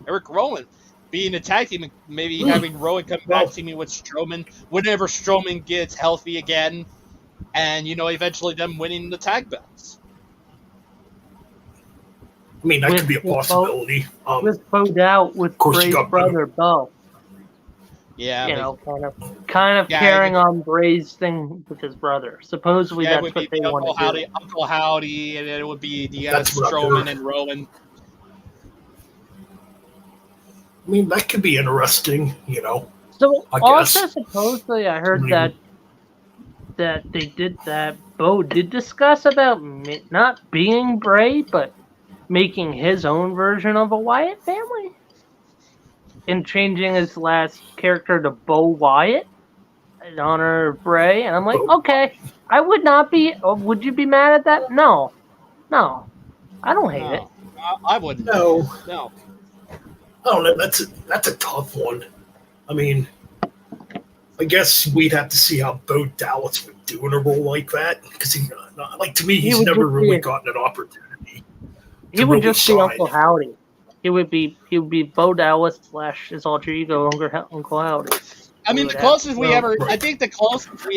S4: Eric Rowan, being a tag team, and maybe having Rowan come back teaming with Strowman whenever Strowman gets healthy again, and eventually them winning the tag belts.
S3: I mean, that could be a possibility.
S1: With Bo Doubt with Bray's brother Bo.
S4: Yeah,
S1: kind of carrying on Bray's thing with his brother. Supposedly that's what they want to do.
S4: Uncle Howdy, and then it would be Strowman and Rowan.
S3: I mean, that could be interesting,
S1: So also supposedly I heard that they did that. Bo did discuss about not being Bray, but making his own version of a Wyatt family. And changing his last character to Bo Wyatt in honor of Bray. And I'm like, okay, I would not be. Would you be mad at that? No. I don't hate it.
S4: I wouldn't.
S3: No. I don't know. That's a tough one. I mean, I guess we'd have to see how Bo Dallas would do in a role like that. Because to me, he's never really gotten an opportunity.
S1: He would just be Uncle Howdy. He would be Bo Dallas / his alter ego Uncle Howdy.
S4: I mean, the closest we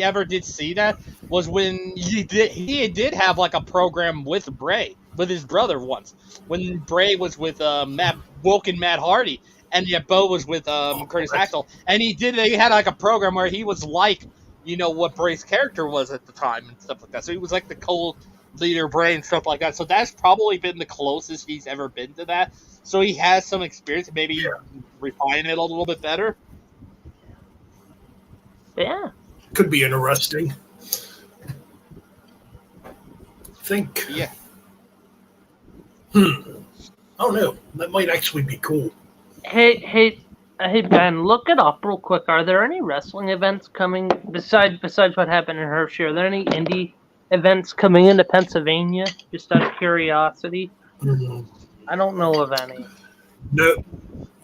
S4: ever did see that was when he did have like a program with Bray, with his brother once, when Bray was with Matt Hardy, and Bo was with Curtis Axel, and they had like a program where he was like, what Bray's character was at the time and stuff like that. So he was like the co-leader Bray and stuff like that. So that's probably been the closest he's ever been to that. So he has some experience, maybe refine it a little bit better.
S1: Yeah.
S3: Could be interesting. Think.
S4: Yeah.
S3: I don't know. That might actually be cool.
S1: Hey, Ben, look it up real quick. Are there any wrestling events coming besides what happened in Hershey? Are there any indie events coming into Pennsylvania? Just out of curiosity.
S3: Mm-hmm.
S1: I don't know of any.
S3: No,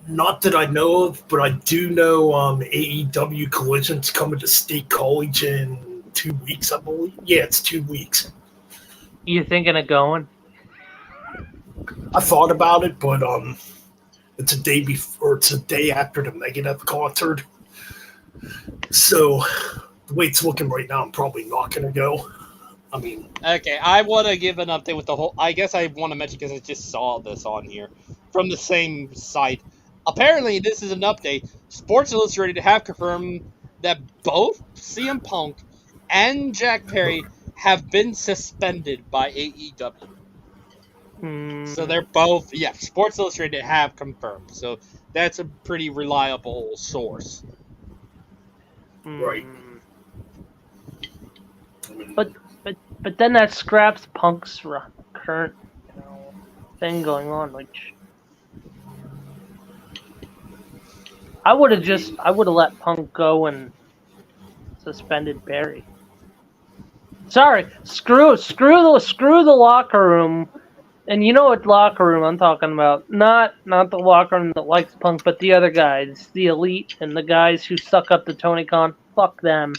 S3: not that I know of, but I do know AEW Collision's coming to State College in 2 weeks, I believe. Yeah, it's 2 weeks.
S1: You thinking of going?
S3: I thought about it, but it's a day before. It's a day after the Megadeth concert. So the way it's looking right now, I'm probably not going to go. I mean,
S4: okay, I want to give an update with the whole. I guess I want to mention because I just saw this on here from the same site. Apparently, this is an update. Sports Illustrated have confirmed that both CM Punk and Jack Perry have been suspended by AEW. So they're both, Sports Illustrated have confirmed. So that's a pretty reliable source.
S3: Right.
S1: But then that scraps Punk's current thing going on. Like, I would have let Punk go and suspended Barry. Sorry, screw the locker room. And you know what locker room I'm talking about? Not the locker room that likes Punk, but the other guys, the elite and the guys who suck up to Tony Khan. Fuck them.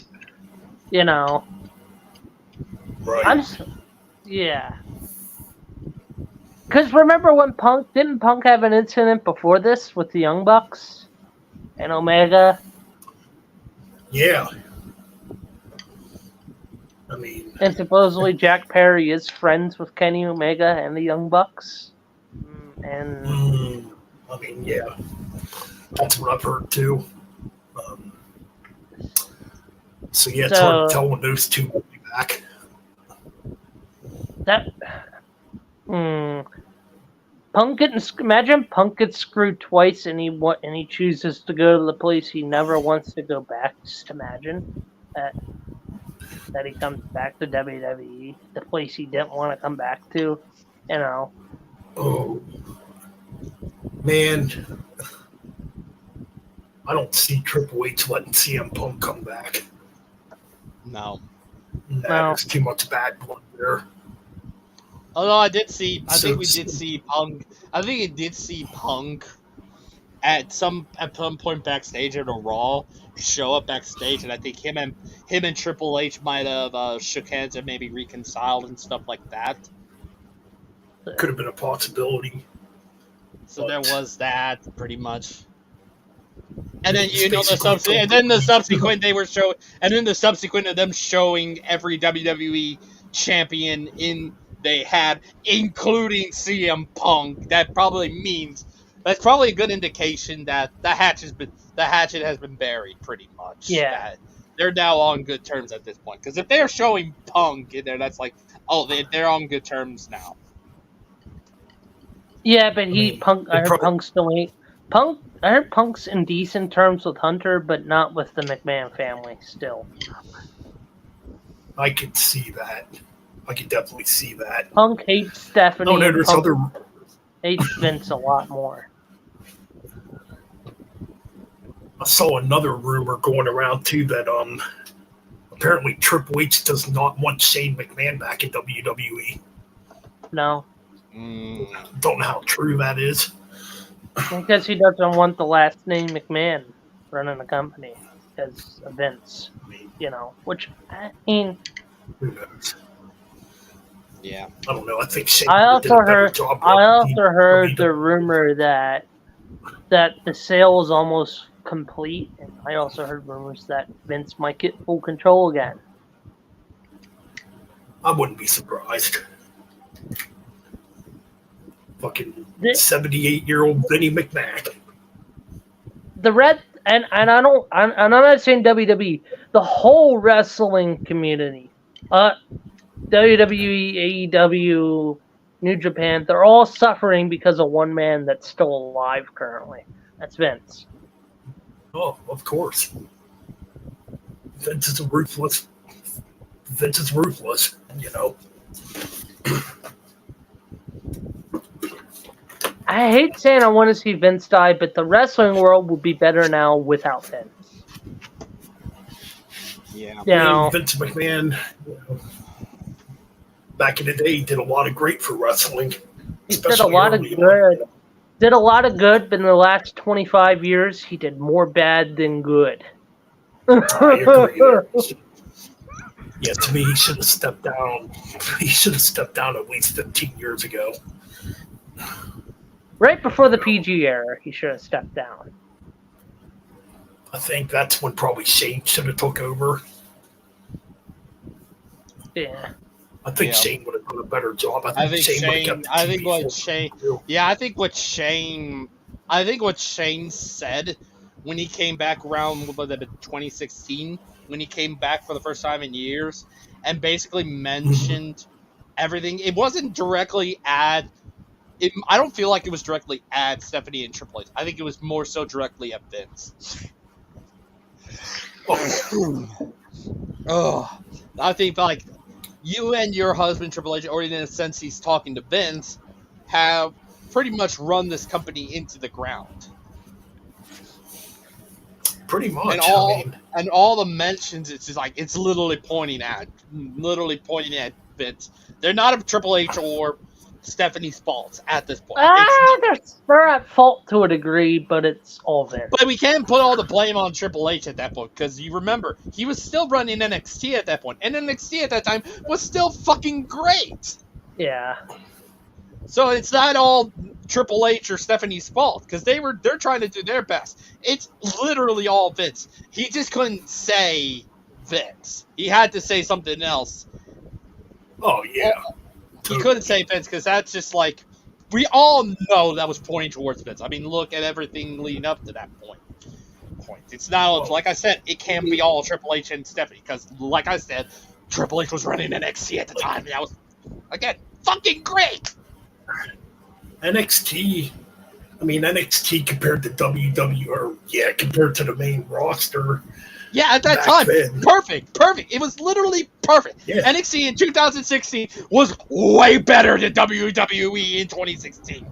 S3: Right.
S1: Because remember when didn't Punk have an incident before this with the Young Bucks and Omega?
S3: Yeah. I mean,
S1: and supposedly Jack Perry is friends with Kenny Omega and the Young Bucks. And
S3: I mean, yeah, that's what I've heard too. So it's hard to tell when those two will be back.
S1: Imagine Punk gets screwed twice and he chooses to go to the place he never wants to go back. Just imagine that he comes back to WWE, the place he didn't want to come back to,
S3: Oh man, I don't see Triple H letting CM Punk come back.
S4: No.
S3: There's too much bad blood there.
S4: Although I think we did see Punk. I think he did see Punk at some point backstage at a Raw show up backstage, and I think him and Triple H might have shook hands and maybe reconciled and stuff like that.
S3: Could have been a possibility.
S4: So there
S3: But-
S4: was that, pretty much. And then
S3: It's basically
S4: the subsequent they were showing, and then the subsequent of them showing every WWE champion they had, including CM Punk. That's probably a good indication that the hatchet has been buried, pretty much.
S1: Yeah.
S4: That they're now on good terms at this point. Because if they're showing Punk in there, that's like, oh, they're on good terms now.
S1: Yeah, but
S3: mean,
S1: I heard Punk still ain't. I heard Punk's in decent terms with Hunter, but not with the McMahon family still.
S3: I could see that. I could definitely see that.
S1: Punk hates Stephanie.
S3: No, there's
S1: Punk
S3: other.
S1: hates Vince a lot more.
S3: I saw another rumor going around too that apparently Triple H does not want Shane McMahon back in WWE.
S1: No,
S3: Don't know how true that is.
S1: because he doesn't want the last name McMahon running the company because of Vince.
S3: I mean,
S1: Which, I mean,
S3: who knows?
S4: Yeah.
S3: I don't know. I think Shane
S1: I
S3: did a
S1: also
S3: better
S1: heard.
S3: job.
S1: I also
S3: running
S1: heard the
S3: WWE.
S1: rumor that the sale is almost complete, and I also heard rumors that Vince might get full control again.
S3: I wouldn't be surprised. Fucking
S1: The-
S3: 78-year-old Vinnie McMahon.
S1: The red and I'm not saying WWE, the whole wrestling community, WWE, AEW, New Japan, they're all suffering because of one man that's still alive currently. That's Vince.
S3: Oh, of course. Vince is ruthless. Vince is ruthless,
S1: I hate saying I want to see Vince die, but the wrestling world would be better now without Vince.
S4: Yeah.
S3: Vince McMahon, back in the day, did a lot of great for wrestling.
S1: He did a lot of
S3: early on.
S1: good. Did a lot of good, but in the last 25 years, he did more bad than good.
S3: I agree. Yeah, to me, he should have stepped down. He should have stepped down at least 15 years ago.
S1: Right before the PG era, he should have stepped down.
S3: I think that's when probably Shane should have took over.
S1: Yeah.
S3: I think
S4: Yeah.
S3: Shane would have done a better job.
S4: I think
S3: Shane would have
S4: Shane.
S3: kept the
S4: I think
S3: TV
S4: what
S3: full.
S4: Shane. Yeah, I think what Shane said when he came back around, what was it, 2016, when he came back for the first time in years, and basically mentioned everything. It wasn't directly I don't feel like it was directly at Stephanie and Triple H. I think it was more so directly at Vince. Oh, I think like you and your husband Triple H, or in a sense he's talking to Vince, have pretty much run this company into the ground.
S3: Pretty much.
S4: And all the mentions, it's just like it's literally pointing at Vince. They're not a Triple H or Stephanie's fault at this point.
S1: They're at fault to a degree, but it's all Vince.
S4: But we can't put all the blame on Triple H at that point, because you remember, he was still running NXT at that point, and NXT at that time was still fucking great.
S1: Yeah.
S4: So it's not all Triple H or Stephanie's fault, because they're trying to do their best. It's literally all Vince. He just couldn't say Vince. He had to say something else.
S3: Oh, yeah.
S4: He couldn't say Vince, because that's just like, we all know that was pointing towards Vince. I mean, look at everything leading up to that point. It's not, like I said, it can't be all Triple H and Stephanie, because, like I said, Triple H was running NXT at the time, and that was, again, fucking great!
S3: NXT compared to WWE, compared to the main roster.
S4: Yeah, at that
S3: Back
S4: time,
S3: then.
S4: perfect. It was literally perfect.
S3: Yeah.
S4: NXT in 2016 was way better than WWE in 2016.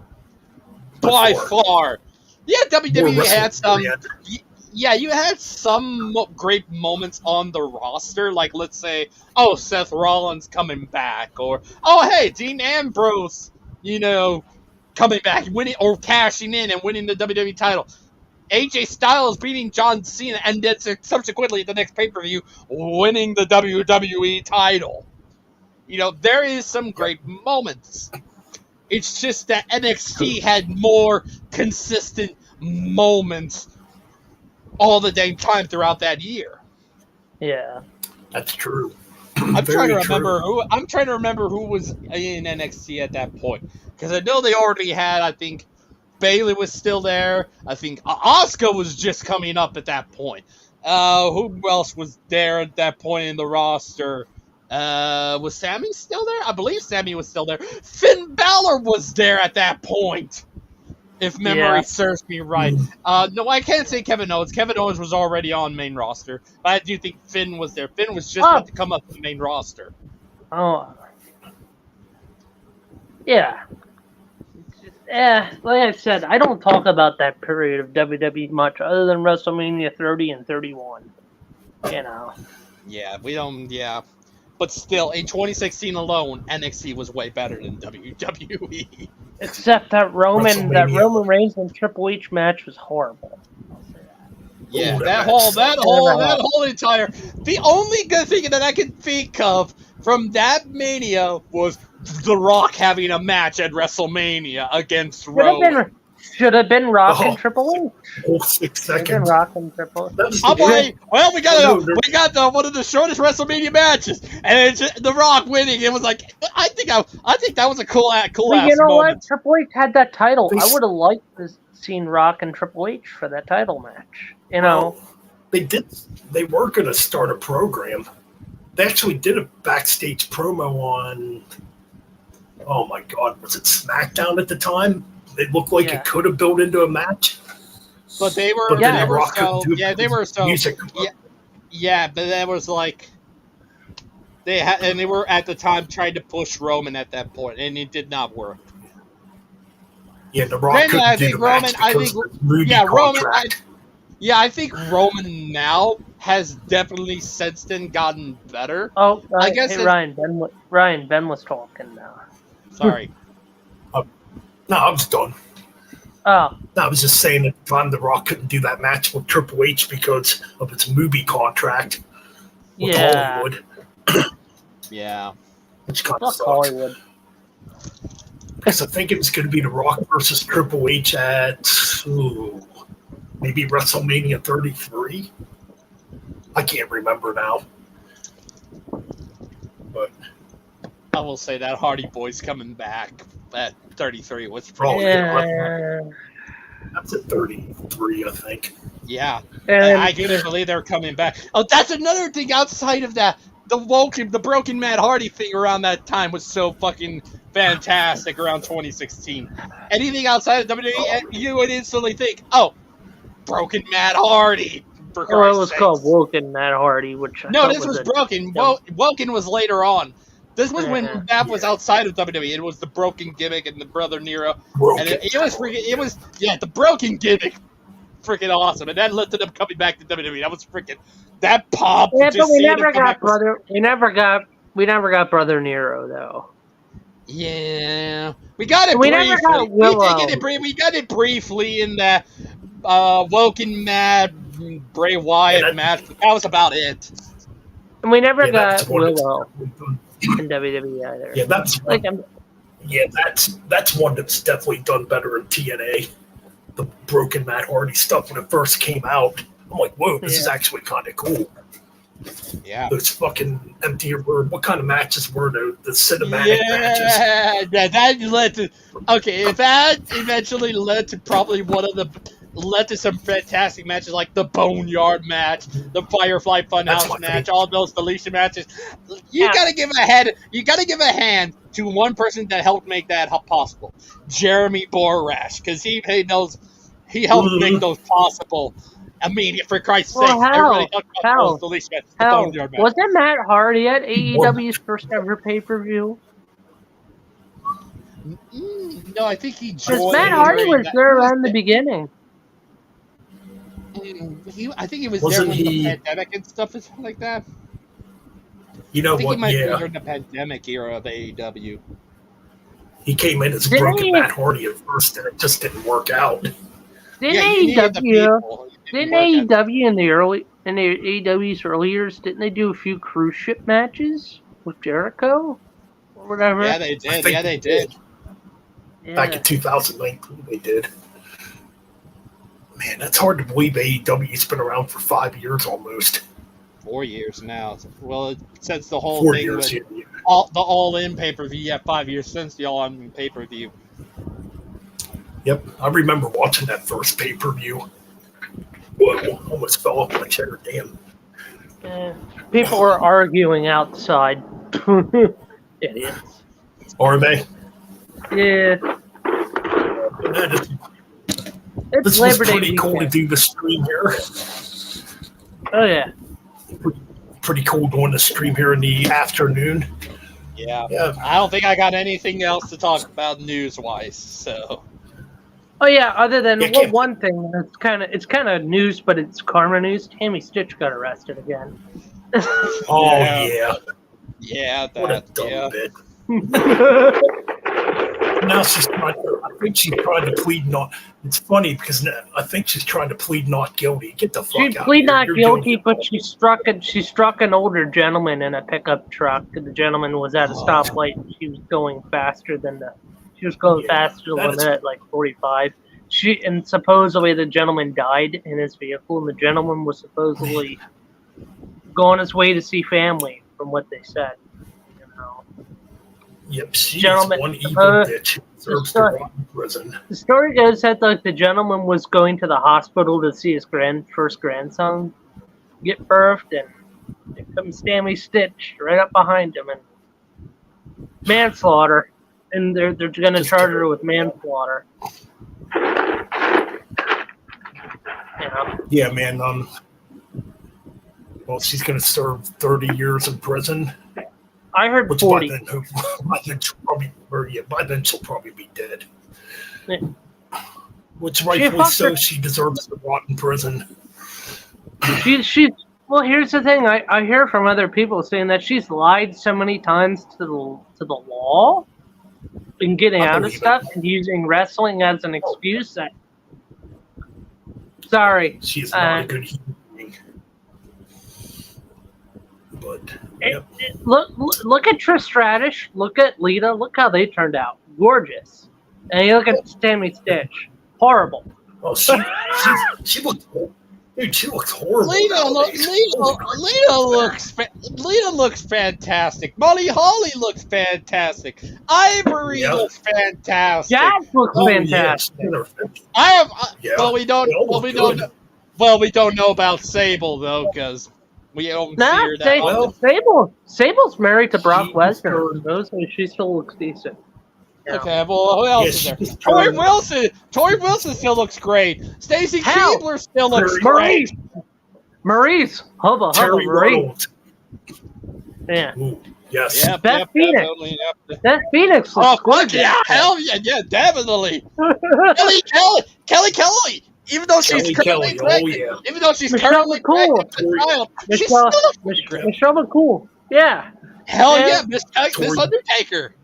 S4: By
S3: Before.
S4: far. Yeah,
S3: More
S4: WWE had some...
S3: wrestling-oriented.
S4: Yeah, you had some great moments on the roster, like, let's say, Seth Rollins coming back, or, hey, Dean Ambrose, coming back, winning, or cashing in and winning the WWE title. AJ Styles beating John Cena, and then subsequently, the next pay-per-view, winning the WWE title. There is some great moments. It's just that NXT had more consistent moments all the damn time throughout that year.
S1: Yeah.
S3: That's true.
S4: I'm trying to
S3: Very true.
S4: remember who was in NXT at that point, because I know they already had. I think Bayley was still there. I think Asuka was just coming up at that point. Who else was there at that point in the roster? Was Sammy still there? I believe Sammy was still there. Finn Balor was there at that point, if memory serves me right. No, I can't say Kevin Owens. Kevin Owens was already on main roster, but I do think Finn was there. Finn was just about to come up to the main roster.
S1: Oh. Yeah. Like I said, I don't talk about that period of WWE much other than WrestleMania 30 and 31. You know.
S4: Yeah, we don't. Yeah, but still, in 2016 alone, NXT was way better than WWE.
S1: Except that Roman
S3: WrestleMania.
S1: Reigns and Triple H match was horrible.
S4: Yeah,
S3: Ooh,
S4: that
S3: that
S4: whole entire. The only good thing that I can think of from that Mania was The Rock having a match at WrestleMania against Roman.
S1: Should have been Rock
S3: Oh.
S1: and Triple H.
S3: Oh, 6
S1: Should have been
S3: seconds.
S1: Rock and Triple H.
S3: That's
S4: I'm
S3: the-
S4: like, well, we got one of the shortest WrestleMania matches, and it's The Rock winning. It was like, I think that was a cool ass
S1: Well, you know
S4: moment.
S1: what? Triple H had that title.
S3: They
S1: I would have liked to seen Rock and Triple H for that title match. You know.
S3: Well, they were going to start a program. They actually did a backstage promo on, oh my God, was it SmackDown at the time? It looked like it could have built into a match.
S4: But they were,
S3: But then
S4: they
S3: The
S4: were
S3: Rock
S4: so,
S3: couldn't do
S4: yeah, they were so,
S3: music.
S4: yeah, but that was like, they were at the time trying to push Roman at that point, and it did not work.
S3: Yeah, The Rock
S4: Granted,
S3: couldn't
S4: I
S3: do
S4: think
S3: the match
S4: Roman- I
S3: because
S4: think-
S3: of the movie
S4: yeah, Roman-
S3: contract.
S4: Yeah, I think Roman now has definitely since then gotten better.
S1: Oh,
S4: I guess
S1: hey,
S4: it-
S1: Ryan, Ben was talking now.
S4: Sorry.
S3: No, I was done.
S1: Oh,
S3: No, I was just saying at the time The Rock couldn't do that match with Triple H because of its movie contract with
S1: yeah.
S3: Hollywood,
S4: Yeah.
S3: which kind of
S1: Fuck
S3: sucked.
S1: Hollywood.
S3: Because I think it was going to be The Rock versus Triple H at maybe WrestleMania 33. I can't remember now. But
S4: I will say that Hardy Boys coming back at 33 was pretty.
S3: Oh,
S1: Yeah.
S3: that's at 33, I think.
S4: Yeah.
S1: And
S4: I couldn't believe they were coming back. Oh, that's another thing outside of that. The broken Matt Hardy thing around that time was so fucking fantastic around 2016. Anything outside of WWE, you would instantly think, oh, broken Matt Hardy. For
S1: well, it
S4: Christ's
S1: was
S4: sakes.
S1: called Woken Matt Hardy, which I
S4: No,
S1: thought
S4: this was
S1: a-
S4: broken. Woken was later on. This was when that was outside of WWE. It was the broken gimmick and the brother Nero.
S3: Broken.
S4: And it was freaking. It was the broken gimmick, freaking awesome. And that led to them coming back to WWE. That was freaking that pop.
S1: Yeah,
S4: just
S1: but we
S4: seeing
S1: never
S4: them come
S1: got
S4: back was-
S1: brother. We never got brother Nero though.
S4: Yeah, we got it.
S1: We
S4: briefly.
S1: never got
S4: We did
S1: Willow.
S4: get it. We got it briefly in the Woken Mad Bray Wyatt
S3: Yeah,
S4: match. But that was about it.
S1: And we never
S3: Yeah, that's
S1: got
S3: one that's
S1: Willow
S3: definitely done.
S1: in WWE either.
S3: Yeah, that's
S1: Like,
S3: that's one that's definitely done better in TNA. The broken Matt Hardy stuff when it first came out. I'm like, whoa, this is actually kind of cool.
S4: Yeah.
S3: Those fucking empty word. What kind of matches were the cinematic matches?
S4: Yeah, that led to if that eventually led to probably led to some fantastic matches like the Boneyard match, the Firefly
S3: That's my
S4: Funhouse match,
S3: favorite.
S4: all those deletion matches. You gotta give a hand to one person that helped make that possible, Jeremy Borash, because he helped make those possible. I mean, for Christ's sake, everybody talked about those deletion matches, the
S1: Hell,
S4: Boneyard match.
S1: wasn't Matt Hardy at AEW's first ever pay-per-view?
S4: No, I think he
S1: Because
S4: joined.
S1: Matt Hardy
S4: during
S1: was
S4: that-
S1: there around the beginning.
S4: I think he was
S3: Wasn't
S4: there when
S3: he-
S4: the pandemic and stuff and stuff like that.
S3: You know
S4: I think
S3: what?
S4: he might be
S3: Yeah,
S4: during the pandemic era of AEW.
S3: he came in as
S1: Didn't
S3: broken
S1: he-
S3: Matt Hardy at first, and it just didn't work out.
S1: Didn't
S4: Yeah, you needed the
S1: AEW?
S4: people. It
S1: Didn't
S4: work out.
S1: AEW in the AEW's early years? Didn't they do a few cruise ship matches with Jericho or whatever?
S4: Yeah, they
S3: I
S4: did.
S3: think
S4: Yeah, they did.
S3: Back in 2019, they did. Man, that's hard to believe AEW's been around for 5 years almost.
S4: 4 years now. Well, since the whole
S3: 4
S4: thing
S3: years,
S4: with
S3: yeah.
S4: the All-In pay-per-view, yeah, 5 years since the All-In pay-per-view.
S3: Yep, I remember watching that first pay-per-view. Whoa, almost fell off my chair, damn.
S1: People were arguing outside. Idiots.
S3: Are they?
S1: Yeah. It's
S3: This was
S1: Labor Day
S3: pretty cool to
S1: weekend.
S3: do the stream here.
S1: Oh, yeah.
S3: Pretty cool doing the stream here in the afternoon.
S4: Yeah.
S3: Yeah.
S4: I don't think I got anything else to talk about news-wise, so...
S1: Oh, yeah, other than
S3: Yeah, can't-
S1: one thing, it's kind of news, but it's karma news. Tammy Stitch got arrested again.
S3: Oh,
S4: Yeah.
S3: yeah.
S4: Yeah,
S3: What a
S4: that,
S3: dumb
S4: yeah.
S3: bit. Now she's trying to, I think she's trying to plead not. It's funny because now I think she's trying to plead not guilty. Get the fuck
S1: She
S3: out
S1: pleaded
S3: of here.
S1: not
S3: You're
S1: guilty,
S3: doing-
S1: but she struck an older gentleman in a pickup truck. The gentleman was at a stoplight and she was going faster than faster
S3: that
S1: than
S3: is-
S1: the limit, like 45. And supposedly the gentleman died in his vehicle, and the gentleman was supposedly going his way to see family, from what they said. You know.
S3: Yep, she's
S1: Gentlemen,
S3: one evil bitch who deserves to
S1: sorry.
S3: rot in prison.
S1: The story goes that the gentleman was going to the hospital to see his first grandson get birthed, and here comes Tammy Stitch right up behind him, and manslaughter, and they're going to
S3: Just
S1: charge her with manslaughter. You know,
S3: Yeah, man. Well, she's going to serve 30 years in prison,
S1: I heard
S3: which
S1: 40.
S3: by then she'll probably be dead.
S1: Yeah.
S3: Which rightfully
S1: fucked
S3: so,
S1: her.
S3: she deserves to rot in prison.
S1: She well, here's the thing. I hear from other people saying that she's lied so many times to the law in getting
S3: I
S1: out of
S3: believe it.
S1: stuff and using wrestling as an excuse. That sorry,
S3: She is not a good human being. But yep.
S1: look at Trish Stratus. Look at Lita. Look how they turned out. Gorgeous. And you look at Tammy Stitch. Horrible.
S3: Oh, she looks, dude, she looks horrible.
S4: Lita
S3: nowadays.
S4: looks fantastic. Molly Holly looks fantastic. Ivory
S3: Yeah.
S4: looks fantastic.
S1: Jazz looks
S3: Oh,
S1: fantastic.
S3: Yeah.
S4: I have.
S3: Yeah,
S4: Well, we don't.
S3: they all
S4: Well,
S3: look
S4: we don't.
S3: good.
S4: Well, we don't know about Sable though, because we don't see
S1: Nah,
S4: her that often.
S1: Sable's married to Brock
S3: She-
S1: Lesnar. Those she still looks decent. You know.
S4: Okay, well, who else is there?
S3: she's
S4: Tori
S3: trying-
S4: Wilson. Tori Wilson still looks great. Stacey
S1: Hell,
S4: Keebler still looks
S1: Maurice.
S4: great.
S1: Maurice. Hubba,
S3: Terry
S1: Maurice.
S3: Reynolds.
S1: Yeah.
S3: Ooh, yes.
S4: Yep,
S1: Beth Phoenix.
S4: definitely, yep.
S1: That Phoenix
S4: Oh,
S1: looks
S4: fuck
S1: gorgeous.
S4: yeah, hell yeah, definitely. Kelly Kelly. Even though she's
S3: Kelly
S4: currently
S3: Kelly, oh,
S4: pregnant,
S3: yeah.
S4: even though she's
S1: Michelle
S4: currently
S1: McCool.
S4: pregnant with a child, she still
S1: Michelle,
S4: looks
S1: Michelle McCool. Yeah.
S4: hell
S1: Yeah.
S4: yeah, Miss
S3: Tori-
S4: Undertaker.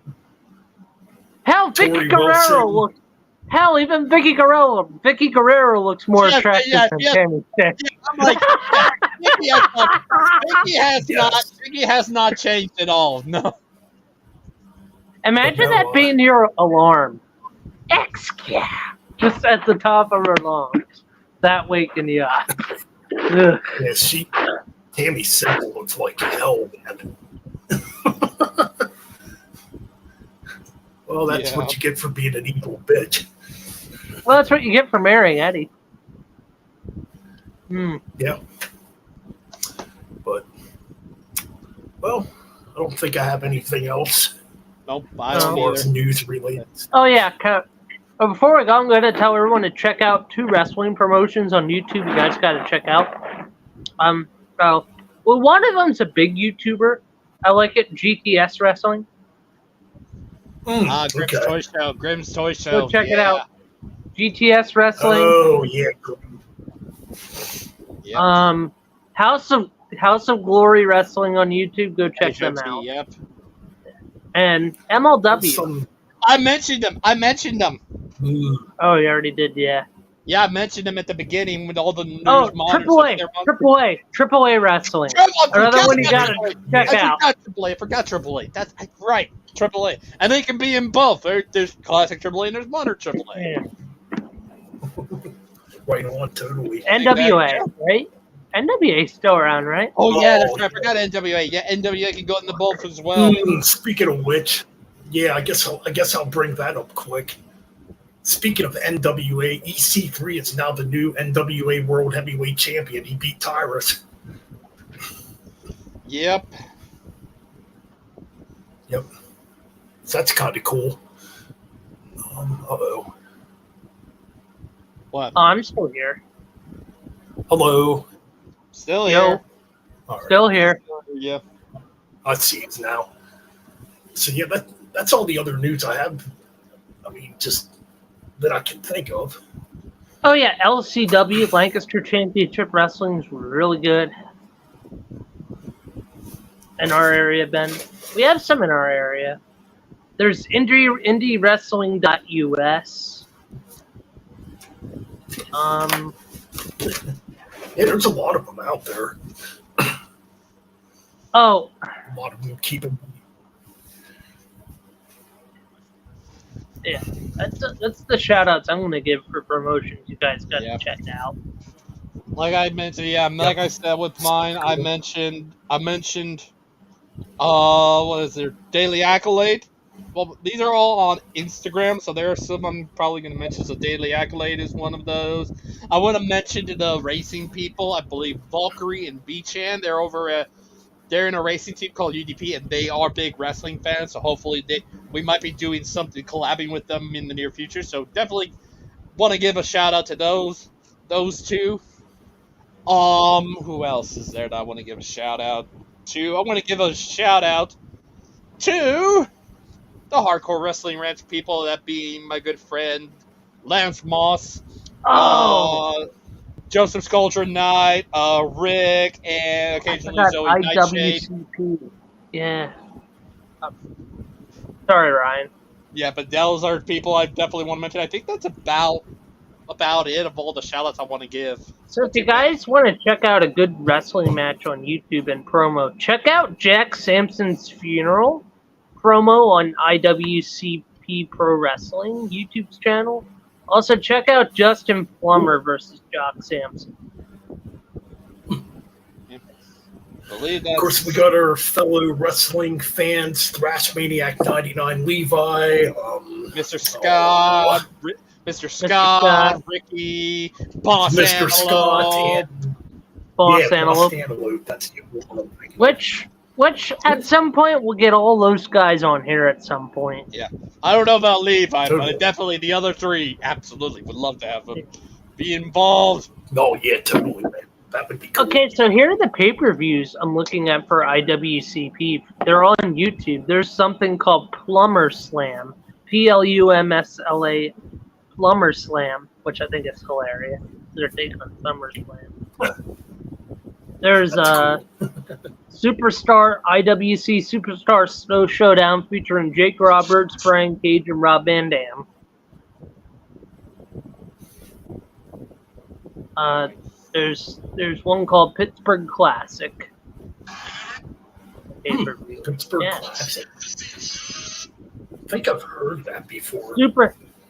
S1: Hell, Vicky
S3: Tori
S1: Guerrero
S3: Wilson.
S1: looks. Hell, even Vicky Guerrero looks more
S4: Yeah,
S1: attractive
S4: yeah,
S1: than
S4: yeah.
S1: Tammy Stitch.
S4: Yeah, I'm like, Vicky has not changed at all. No.
S1: Imagine
S3: No,
S1: that being your alarm. X-Cap. Just at the top of her lungs. That waking you up. Ugh.
S3: Yeah, Tammy Simple looks like hell, man. Well, that's
S4: Yeah.
S3: what you get for being an evil bitch.
S1: Well, that's what you get for marrying Eddie.
S3: Yeah. But, well, I don't think I have anything else
S4: Nope, I
S3: as
S4: don't
S3: far
S4: either.
S3: as news related.
S1: Oh, yeah. Before we go, I'm going to tell everyone to check out 2 wrestling promotions on YouTube you guys got to check out. Well, one of them's a big YouTuber. I like it, GTS Wrestling.
S4: Grimm's
S3: okay.
S4: Toy Show. Grimm's Toy Show.
S1: Go check it
S4: yeah.
S1: out. GTS Wrestling.
S3: Oh, yeah.
S4: Yep.
S1: House of Glory Wrestling on YouTube. Go check them out.
S4: Yep.
S1: And MLW.
S3: Some,
S4: I mentioned them.
S1: Oh, you already did, yeah.
S4: Yeah, I mentioned them at the beginning with all the news
S1: Oh,
S4: monitors
S1: AAA,
S4: up there.
S1: AAA Wrestling.
S4: I
S1: Another
S4: forgot
S1: one you
S4: about
S1: gotta
S4: AAA.
S1: check out.
S4: I forgot AAA. That's right. AAA, and they can be in both. There's classic AAA and there's modern AAA.
S1: Yeah.
S3: Right on, totally.
S1: NWA, right? NWA's still around, right?
S4: Oh yeah, that's
S3: Oh,
S4: right. I forgot NWA. Yeah, NWA can go in the both as well.
S3: Speaking of which, yeah, I guess I'll bring that up quick. Speaking of NWA, EC3 is now the new NWA World Heavyweight Champion. He beat Tyrus.
S4: Yep.
S3: Yep. So that's kind of cool. Uh-oh.
S4: What?
S1: Oh, I'm still here.
S3: Hello.
S4: Still
S1: Yo.
S4: here.
S3: All right.
S1: Still here.
S4: Yeah.
S3: I see it now. So yeah, that's all the other news I have. I mean, just that I can think of.
S1: Oh yeah, LCW Lancaster Championship Wrestling is really good in our area, Ben. We have some in our area. There's IndieWrestling.us.
S3: Yeah, there's a lot of them out there.
S1: Oh,
S3: A lot of them keep them.
S1: yeah. That's the shout outs I'm going to give for promotions you guys got
S4: Yeah.
S1: to check out.
S4: Like I mentioned, yeah. Like I said with mine, I mentioned. What is their Daily Accolade? Well, these are all on Instagram, so there are some I'm probably going to mention. So Daily Accolade is one of those. I want to mention to the racing people. I believe Valkyrie and B-Chan. They're in a racing team called UDP, and they are big wrestling fans. So hopefully we might be doing something, collabing with them in the near future. So definitely want to give a shout out to those two. Who else is there that I want to give a shout out to? I want to give a shout out to the Hardcore Wrestling Ranch people, that being my good friend Lance Moss,
S1: Oh,
S4: Joseph Sculpture Knight, Rick, and
S1: I
S4: occasionally
S1: forgot
S4: Zoe Nightshade.
S1: IWCP. Yeah. Sorry, Ryan.
S4: Yeah, but those are people I definitely want to mention. I think that's about it of all the shout-outs I want to give.
S1: So if you guys want to check out a good wrestling match on YouTube and promo, check out Jack Sampson's Funeral promo on IWCP Pro Wrestling YouTube's channel. Also check out Justin Plummer versus Jack Sampson.
S4: Believe that.
S3: Of course, we got our fellow wrestling fans, Thrash Maniac 99 Levi,
S4: Mr. Scott, Mr. Scott, Ricky, Boss
S3: Mr. Scott,
S4: Antelope.
S3: and
S1: Boss
S3: yeah,
S1: Antelope.
S3: Boss Antelope. That's the one I'm thinking.
S1: Which at some point we'll get all those guys on here at some point.
S4: I don't know about Levi, but
S3: Totally.
S4: definitely the other three absolutely would love to have them be involved.
S3: Oh yeah, totally, man. That would be cool.
S1: Okay, so here are the pay-per-views I'm looking at for IWCP. They're on YouTube. There's something called Plumber Slam, PLUMSLA, Plumber Slam, which I think is hilarious. They're taking on Plumber Slam. There's
S3: That's
S1: Superstar IWC Superstar Snow Showdown featuring Jake Roberts, Brian Cage, and Rob Van Dam. There's one called Pittsburgh Classic. Pay-per-view.
S3: Pittsburgh
S1: Yeah.
S3: Classic. I think I've heard that before.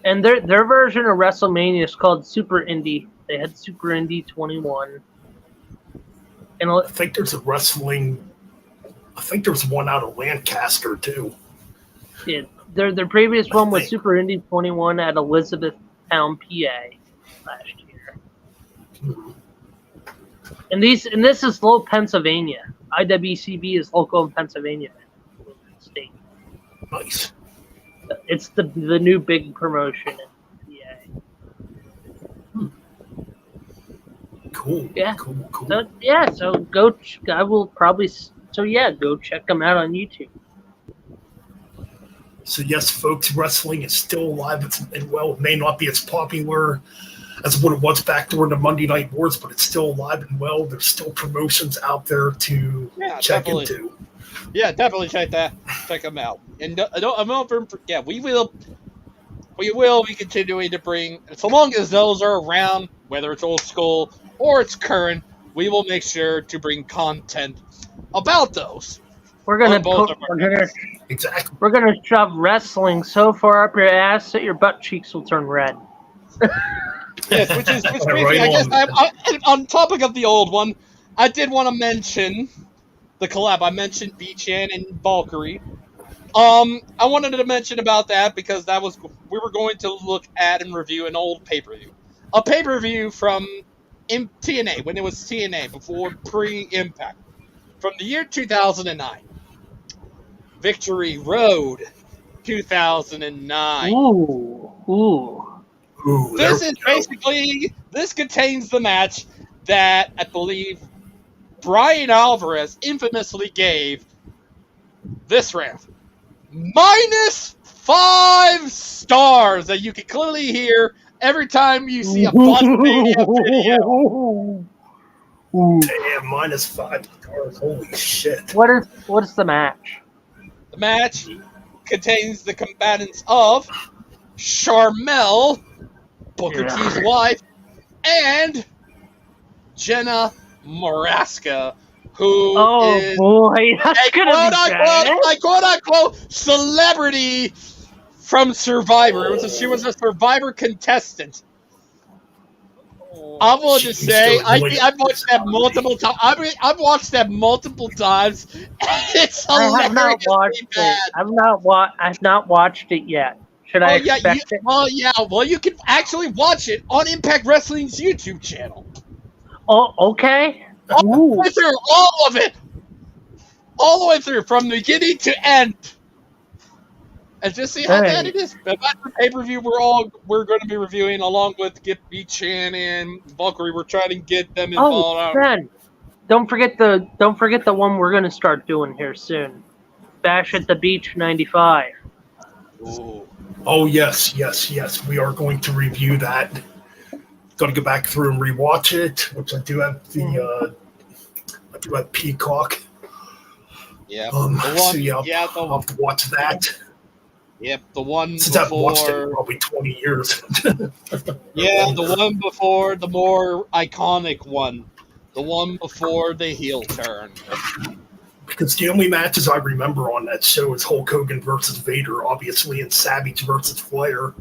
S1: And their version of WrestleMania is called Super Indie. They had Super Indie 21. And
S3: I think there's a wrestling. I think there's one out of Lancaster too.
S1: their previous one was
S3: think.
S1: Super Indie 21 at Elizabethtown, PA last year.
S3: Hmm.
S1: And this is local Pennsylvania. IWCB is local in Pennsylvania state.
S3: Nice.
S1: It's the new big promotion in PA.
S3: Cool.
S1: Yeah.
S3: Cool.
S1: So yeah, so go. I will probably. So yeah, go check them out on YouTube.
S3: So yes, folks, wrestling is still alive. And well, it may not be as popular as what it was back during the Monday Night Wars, but it's still alive and well. There's still promotions out there to check
S4: definitely.
S3: into.
S4: Yeah, definitely check them out. And we will be continuing to bring, so long as those are around, whether it's old school or it's current, we will make sure to bring content about those.
S1: We're gonna
S4: On both of our
S3: Exactly.
S1: we're gonna shove wrestling so far up your ass that your butt cheeks will turn red.
S4: Yes, which brings me,
S3: Right
S4: I guess,
S3: on.
S4: on topic of the old one, I did want to mention the collab. I mentioned B-Chan and Valkyrie. I wanted to mention about that because we were going to look at and review an old pay-per-view. A pay-per-view from TNA, when it was TNA, before pre-Impact. From the year 2009. Victory Road 2009.
S1: Ooh.
S4: This
S3: there
S4: is
S3: we go.
S4: basically, this contains the match that I believe Brian Alvarez infamously gave this rant. -5 stars that you can clearly hear every time you see a Botmania video.
S3: Damn, -5 stars. Holy shit.
S1: What is the match?
S4: The match contains the combatants of Charmel, Booker T's wife, and Jenna Maraska, who is
S1: boy, that's
S4: a
S1: gonna be bad.
S4: quote unquote celebrity from Survivor. She was a Survivor contestant. I want to say I've watched that multiple times. I've watched that multiple times. It's
S1: I have not
S4: hilariously
S1: watched
S4: bad.
S1: it. I've not watched it yet. Should I expect it?
S4: Well, you can actually watch it on Impact Wrestling's YouTube channel.
S1: Oh, okay.
S4: All the way through, all of it, all the way through, from beginning to end, and just see how bad it is. But that's the pay-per-view we're going to be reviewing, along with B-Chan and Valkyrie. We're trying to get them involved.
S1: Ben, don't forget the one we're going to start doing here soon. Bash at the Beach '95.
S4: Ooh.
S3: Oh, yes. We are going to review that. Got to go back through and rewatch it, which I do have Peacock.
S4: Yeah.
S3: So I'll have to watch that.
S4: Yep, the one
S3: Since
S4: before.
S3: I've watched it in probably 20 years.
S4: Yeah, the one before the more iconic one. The one before the heel turn.
S3: Because the only matches I remember on that show is Hulk Hogan versus Vader, obviously, and Savage versus Flair.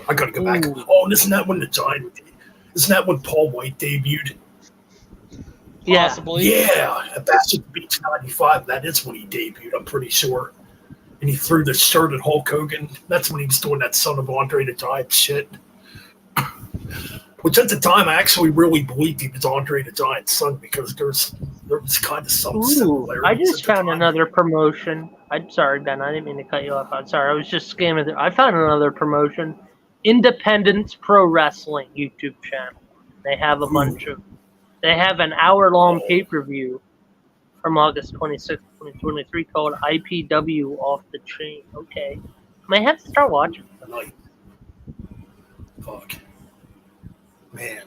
S3: I gotta go back. Oh, and isn't that when Paul White debuted?
S1: Yeah.
S4: Possibly.
S3: Yeah, at Bash at the Beach '95. That is when he debuted, I'm pretty sure. And he threw the shirt at Hulk Hogan. That's when he was doing that Son of Andre the Giant shit. Which at the time, I actually really believed he was Andre the Giant's son because there was kind of some similarities.
S1: I just
S3: at the
S1: found
S3: time.
S1: another promotion. I'm sorry, Ben. I didn't mean to cut you off. I'm sorry. I was just scamming it. I found another promotion. Independence Pro Wrestling YouTube channel. They have a bunch of. They have an hour-long pay-per-view from August 26, 2023 called IPW Off the Chain. Okay. I might have to start watching.
S3: Tonight. Fuck. Man.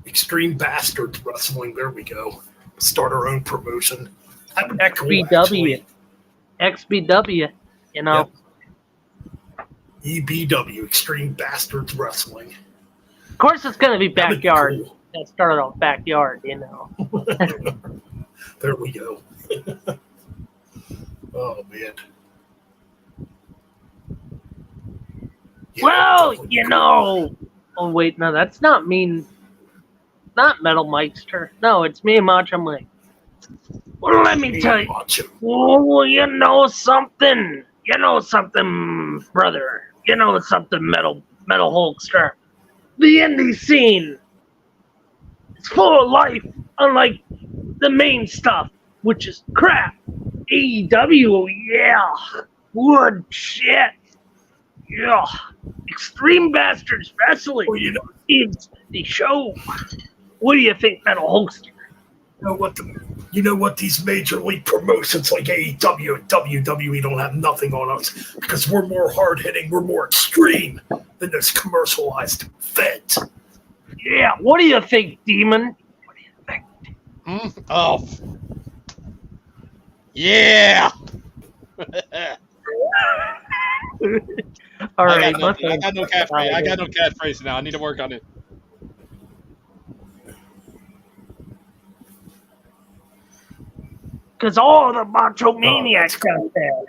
S3: Extreme Bastards Wrestling. There we go. Start our own promotion. That would be cool,
S1: XBW. XBW. You know.
S3: Yep. EBW. Extreme Bastards Wrestling.
S1: Of course, it's going to be
S3: That would be
S1: backyard.
S3: cool.
S1: It started off backyard, you know.
S3: There we go. Oh, man. Yeah,
S1: Well,
S3: definitely
S1: you
S3: cool.
S1: know. Oh wait, no, that's not mean. Not Metal Meister. No, it's me and Macho Mike. Well, let me tell you.
S3: Macho.
S1: Oh, you know something. You know something, brother. You know something, Metal Hulkster. The indie scene. It's full of life, unlike the main stuff, which is crap. AEW, yeah. Good shit. Yeah. Extreme Bastards Wrestling
S3: Well, you know
S1: is the show. What do you think, Metal Hulkster?
S3: you know what? These major league promotions like AEW and WWE don't have nothing on us because we're more hard hitting, we're more extreme than those commercialized feds.
S1: Yeah, what do you think, Demon? What do you think?
S4: Oh. Yeah.
S1: All
S4: I
S1: right,
S4: got no catchphrase. I got no catchphrase now. I need to work on it.
S1: Because all the macho maniacs out there.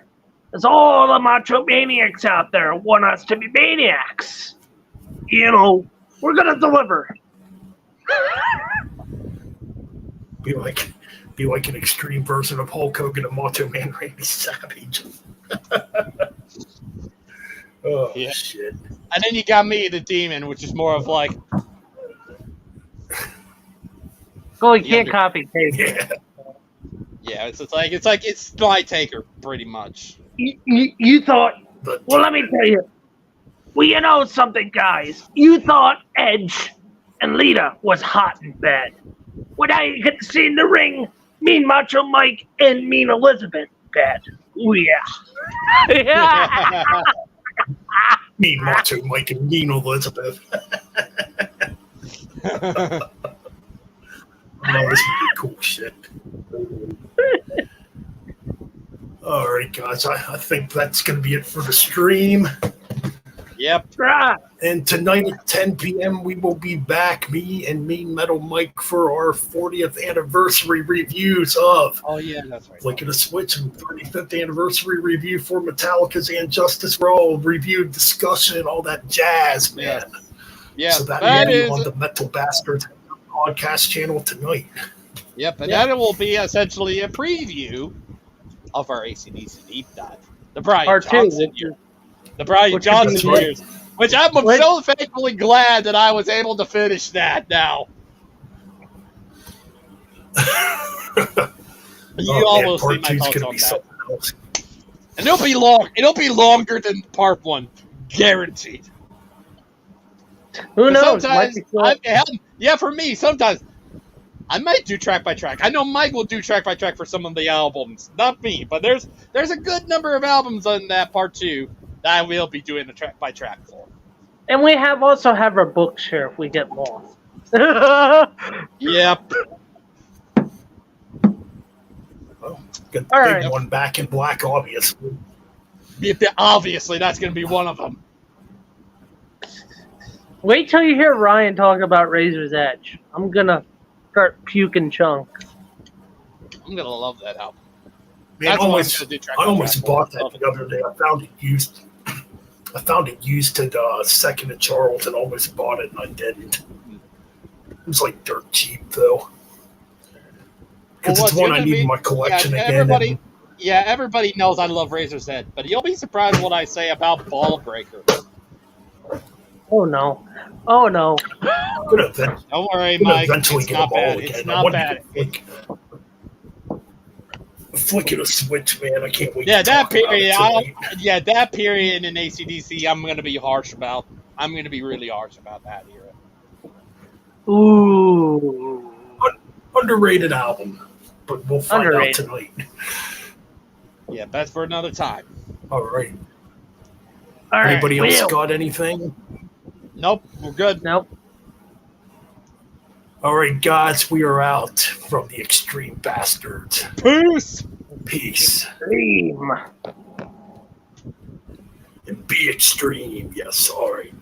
S1: Because all the macho maniacs out there want us to be maniacs. You know, we're going to deliver.
S3: Be like an extreme version of Hulk Hogan and Macho Man Randy Savage. Oh,
S4: Yeah.
S3: shit.
S4: And then you got me, the demon, which is more of like,
S1: Well, you can't copy paste.
S3: Yeah.
S4: yeah, it's my taker, pretty much.
S1: You thought, well, let me tell you. Well, you know something, guys. You thought Edge and Lita was hot in bed. Well, now you get to see in the ring Mean Macho Mike and Mean Elizabeth in bed. Oh, yeah. Yeah.
S3: Mean Macho Mike and Mean Elizabeth. Oh, this would be cool shit. All right, guys. I think that's going to be it for the stream.
S4: Yep.
S1: Right.
S3: And tonight at 10 p.m., we will be back, me and Mean Metal Mike, for our 40th anniversary reviews of
S4: Oh, yeah, that's right.
S3: Flick of the Switch and 35th anniversary review for Metallica's And Justice Roll, review, discussion, all that jazz, man.
S4: Yeah,
S3: So that
S4: that
S3: will be
S4: is.
S3: on the Metal Bastards podcast channel tonight.
S4: Yep, and that will be essentially a preview of our ACDC deep dive. The Brian
S1: Part two,
S4: Johnson
S1: which
S4: years. The Brian Johnson
S3: That's right.
S4: years. Which I'm
S1: What?
S4: so thankfully glad that I was able to finish that now. You almost see
S3: part
S4: my
S3: two's
S4: thoughts
S3: gonna
S4: on
S3: be
S4: that.
S3: something else.
S4: And it'll be long. It'll be longer than part one. Guaranteed.
S1: Who knows? Might
S4: Sometimes,
S1: be cool.
S4: yeah, for me, sometimes I might do track by track. I know Mike will do track by track for some of the albums, not me. But there's a good number of albums on that part two that I will be doing the track by track for.
S1: And we also have our books here if we get lost.
S4: Yep.
S3: Good
S1: All
S3: big
S1: right.
S3: one back in black, obviously.
S4: Obviously, that's going to be one of them.
S1: Wait till you hear Ryan talk about Razor's Edge. I'm gonna start puking chunks.
S4: I'm going to love that album.
S3: Man,
S4: That's what I'm gonna do track
S3: I
S4: by
S3: almost
S4: track
S3: bought
S4: for.
S3: that the other day. I found it used at Second and Charles and almost bought it, and I didn't. It was like dirt cheap, though. Because
S4: Well,
S3: it's one
S4: you're
S3: I
S4: gonna
S3: need
S4: be-
S3: in my collection
S4: yeah,
S3: again.
S4: everybody-
S3: and-
S4: Yeah, everybody knows I love Razor's Edge, but you'll be surprised what I say about Ball Breaker.
S1: Oh no. Oh no.
S3: I'm gonna event-
S4: Don't worry,
S3: I'm gonna
S4: Mike.
S3: eventually
S4: It's
S3: get
S4: not
S3: them all
S4: bad.
S3: again.
S4: It's
S3: I
S4: not
S3: want
S4: bad.
S3: to flick it a switch, man. I can't wait.
S4: Yeah,
S3: to
S4: that
S3: talk about
S4: period.
S3: it tonight.
S4: That period in ACDC, I'm going to be harsh about. I'm going to be really harsh about that era.
S1: Ooh.
S3: Underrated album, but we'll find
S1: Underrated.
S3: out tonight.
S4: Yeah, that's for another time.
S3: All right.
S1: All right.
S3: Anybody else
S1: Will.
S3: got anything?
S4: Nope, we're good.
S1: Nope.
S3: All right, guys, we are out from the Extreme Bastards.
S4: Peace.
S3: Peace.
S1: Dream.
S3: And be extreme. Yes, all right.